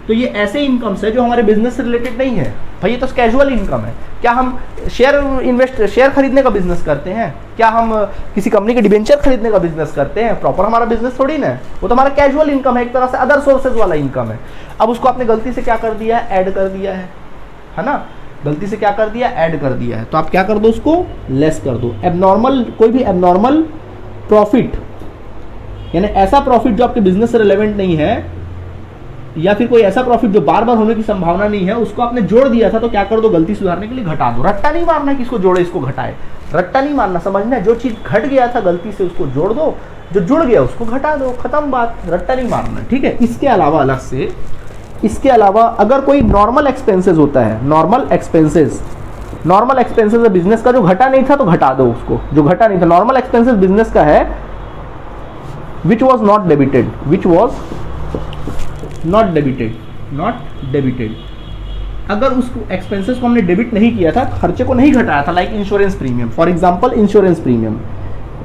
तो ये ऐसे इनकम्स है जो हमारे बिजनेस से रिलेटेड नहीं है भाई, ये तो कैजुअल इनकम है। क्या हम शेयर खरीदने का बिजनेस करते हैं? क्या हम किसी कंपनी के डिबेंचर खरीदने का बिजनेस करते हैं? प्रॉपर हमारा बिजनेस थोड़ी ना है, वो तो हमारा कैजुअल इनकम है, एक तरह से अदर सोर्सेज वाला इनकम है। अब उसको आपने गलती से क्या कर दिया है, ऐड कर दिया है ना, गलती से क्या कर दिया, ऐड कर दिया है। तो आप क्या कर दो, उसको लेस कर दो। एबनॉर्मल, कोई भी एबनॉर्मल प्रॉफिट यानी ऐसा प्रॉफिट जो आपके बिजनेस से रिलेवेंट नहीं है, या फिर कोई ऐसा प्रॉफिट जो बार बार होने की संभावना नहीं है, उसको आपने जोड़ दिया था, तो क्या कर दो, गलती सुधारने के लिए घटा दो। रट्टा नहीं मारना कि इसको जोड़े इसको घटाए, रट्टा नहीं मारना, समझना है जो चीज घट गया था गलती से उसको जोड़ दो, जो जुड़ गया उसको घटा दो, खत्म बात, रट्टा नहीं मारना, ठीक है। इसके अलावा अलग से, इसके अलावा अगर कोई नॉर्मल एक्सपेंसेस होता है, नॉर्मल एक्सपेंसेस बिजनेस का जो घटा नहीं था तो घटा दो उसको, जो घटा नहीं था। नॉर्मल एक्सपेंसेस बिजनेस का है which was not debited, which was not debited, अगर उस एक्सपेंसेस को हमने डेबिट नहीं किया था, खर्चे को नहीं घटाया था, like insurance premium, for example insurance premium,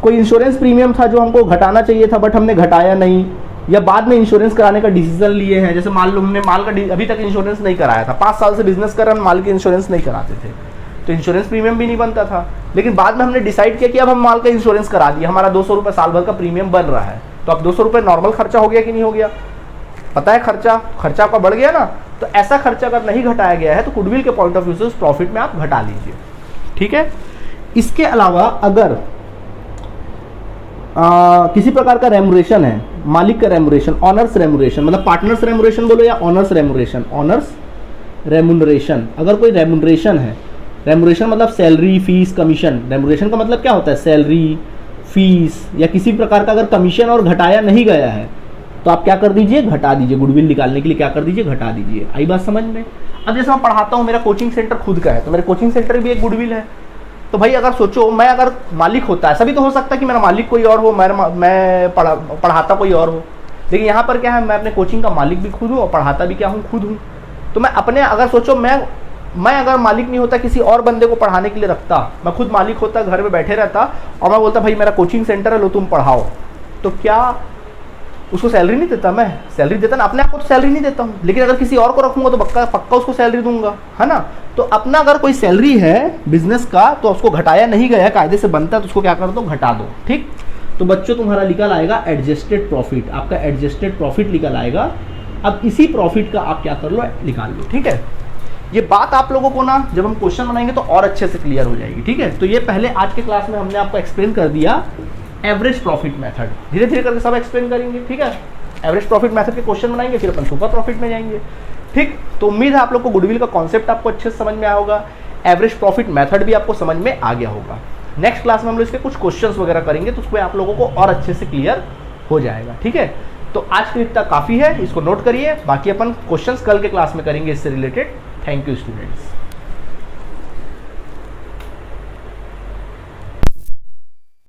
कोई इंश्योरेंस प्रीमियम था जो हमको घटाना चाहिए था बट हमने घटाया नहीं, या बाद में इंश्योरेंस कराने का डिसीजन लिए हैं, जैसे मान लो हमने माल का अभी तक इंश्योरेंस नहीं कराया था, 5 साल से बिजनेस कर रहे हम माल के इंश्योरेंस नहीं कराते थे, तो इंश्योरेंस प्रीमियम भी नहीं बनता था, लेकिन बाद में हमने डिसाइड किया कि अब हम माल का इंश्योरेंस करा दिया, हमारा 200 रुपये साल भर का प्रीमियम बन रहा है, तो अब 200 रुपये नॉर्मल खर्चा हो गया कि नहीं हो गया, पता है खर्चा आपका बढ़ गया ना। तो ऐसा खर्चा अगर नहीं घटाया गया है तो गुडविल के पॉइंट ऑफ व्यू से उस प्रॉफिट में आप घटा लीजिए, ठीक है। इसके अलावा अगर किसी प्रकार का रेमुरेशन है, मालिक का रेमुरेशन, ऑनर्स रेमुरेशन, मतलब पार्टनर्स रेमुरेशन बोलो या ऑनर्स रेमुरेशन, ऑनर्स रेमुनरेशन, अगर कोई रेमुनरेशन है, रेमुनरेशन मतलब सैलरी, फीस, कमीशन, रेमुनरेशन का मतलब क्या होता है, सैलरी, फीस या किसी प्रकार का अगर कमीशन और घटाया नहीं गया है तो आप क्या कर दीजिए, घटा दीजिए। गुडविल निकालने के लिए क्या कर दीजिए, घटा दीजिए। आई बात समझ में? अब जैसे मैं पढ़ाता हूँ, मेरा कोचिंग सेंटर खुद का है, तो मेरे कोचिंग सेंटर भी एक गुडविल है। तो भाई अगर सोचो, मैं अगर मालिक होता है, सभी तो हो सकता है कि मेरा मालिक कोई और हो, मैं पढ़ाता कोई और हो, लेकिन यहाँ पर क्या है, मैं अपने कोचिंग का मालिक भी खुद हूँ और पढ़ाता भी क्या हूँ, खुद हूँ। तो मैं अपने, अगर सोचो मैं अगर मालिक नहीं होता, किसी और बंदे को पढ़ाने के लिए रखता, मैं खुद मालिक होता, घर में बैठे रहता और मैं बोलता भाई मेरा कोचिंग सेंटर है, लो तुम पढ़ाओ, तो क्या उसको सैलरी नहीं देता? मैं सैलरी देता ना, अपने आप को तो सैलरी नहीं देता हूँ, लेकिन अगर किसी और को रखूंगा तो पक्का उसको सैलरी दूंगा, है ना। तो अपना अगर कोई सैलरी है बिजनेस का तो उसको घटाया नहीं गया, कायदे से बनता है, तो उसको क्या कर दो, घटा दो, ठीक। तो बच्चों तुम्हारा निकल आएगा एडजस्टेड प्रॉफिट, आपका एडजस्टेड प्रॉफिट निकल आएगा। अब इसी प्रॉफिट का आप क्या कर लो, निकाल लो, ठीक है। ये बात आप लोगों को ना जब हम क्वेश्चन बनाएंगे तो और अच्छे से क्लियर हो जाएगी, ठीक है। तो ये पहले आज के क्लास में हमने आपको एक्सप्लेन कर दिया एवरेज प्रॉफिट मेथड, धीरे धीरे करके सब एक्सप्लेन करेंगे, ठीक है। एवरेज प्रॉफिट मेथड के क्वेश्चन बनाएंगे, फिर अपन सुपर प्रॉफिट में जाएंगे, ठीक। तो उम्मीद है आप लोग को गुडविल का कॉन्सेप्ट आपको अच्छे से समझ में आया होगा, एवरेज प्रॉफिट मेथड भी आपको समझ में आ गया होगा। नेक्स्ट क्लास में हम लोग इसके कुछ क्वेश्चंस वगैरह करेंगे, तो उसमें आप लोगों को और अच्छे से क्लियर हो जाएगा, ठीक है। तो आज के लिए इतना काफ़ी है, इसको नोट करिए, बाकी अपन क्वेश्चंस कल के क्लास में करेंगे इससे रिलेटेड। Thank you students.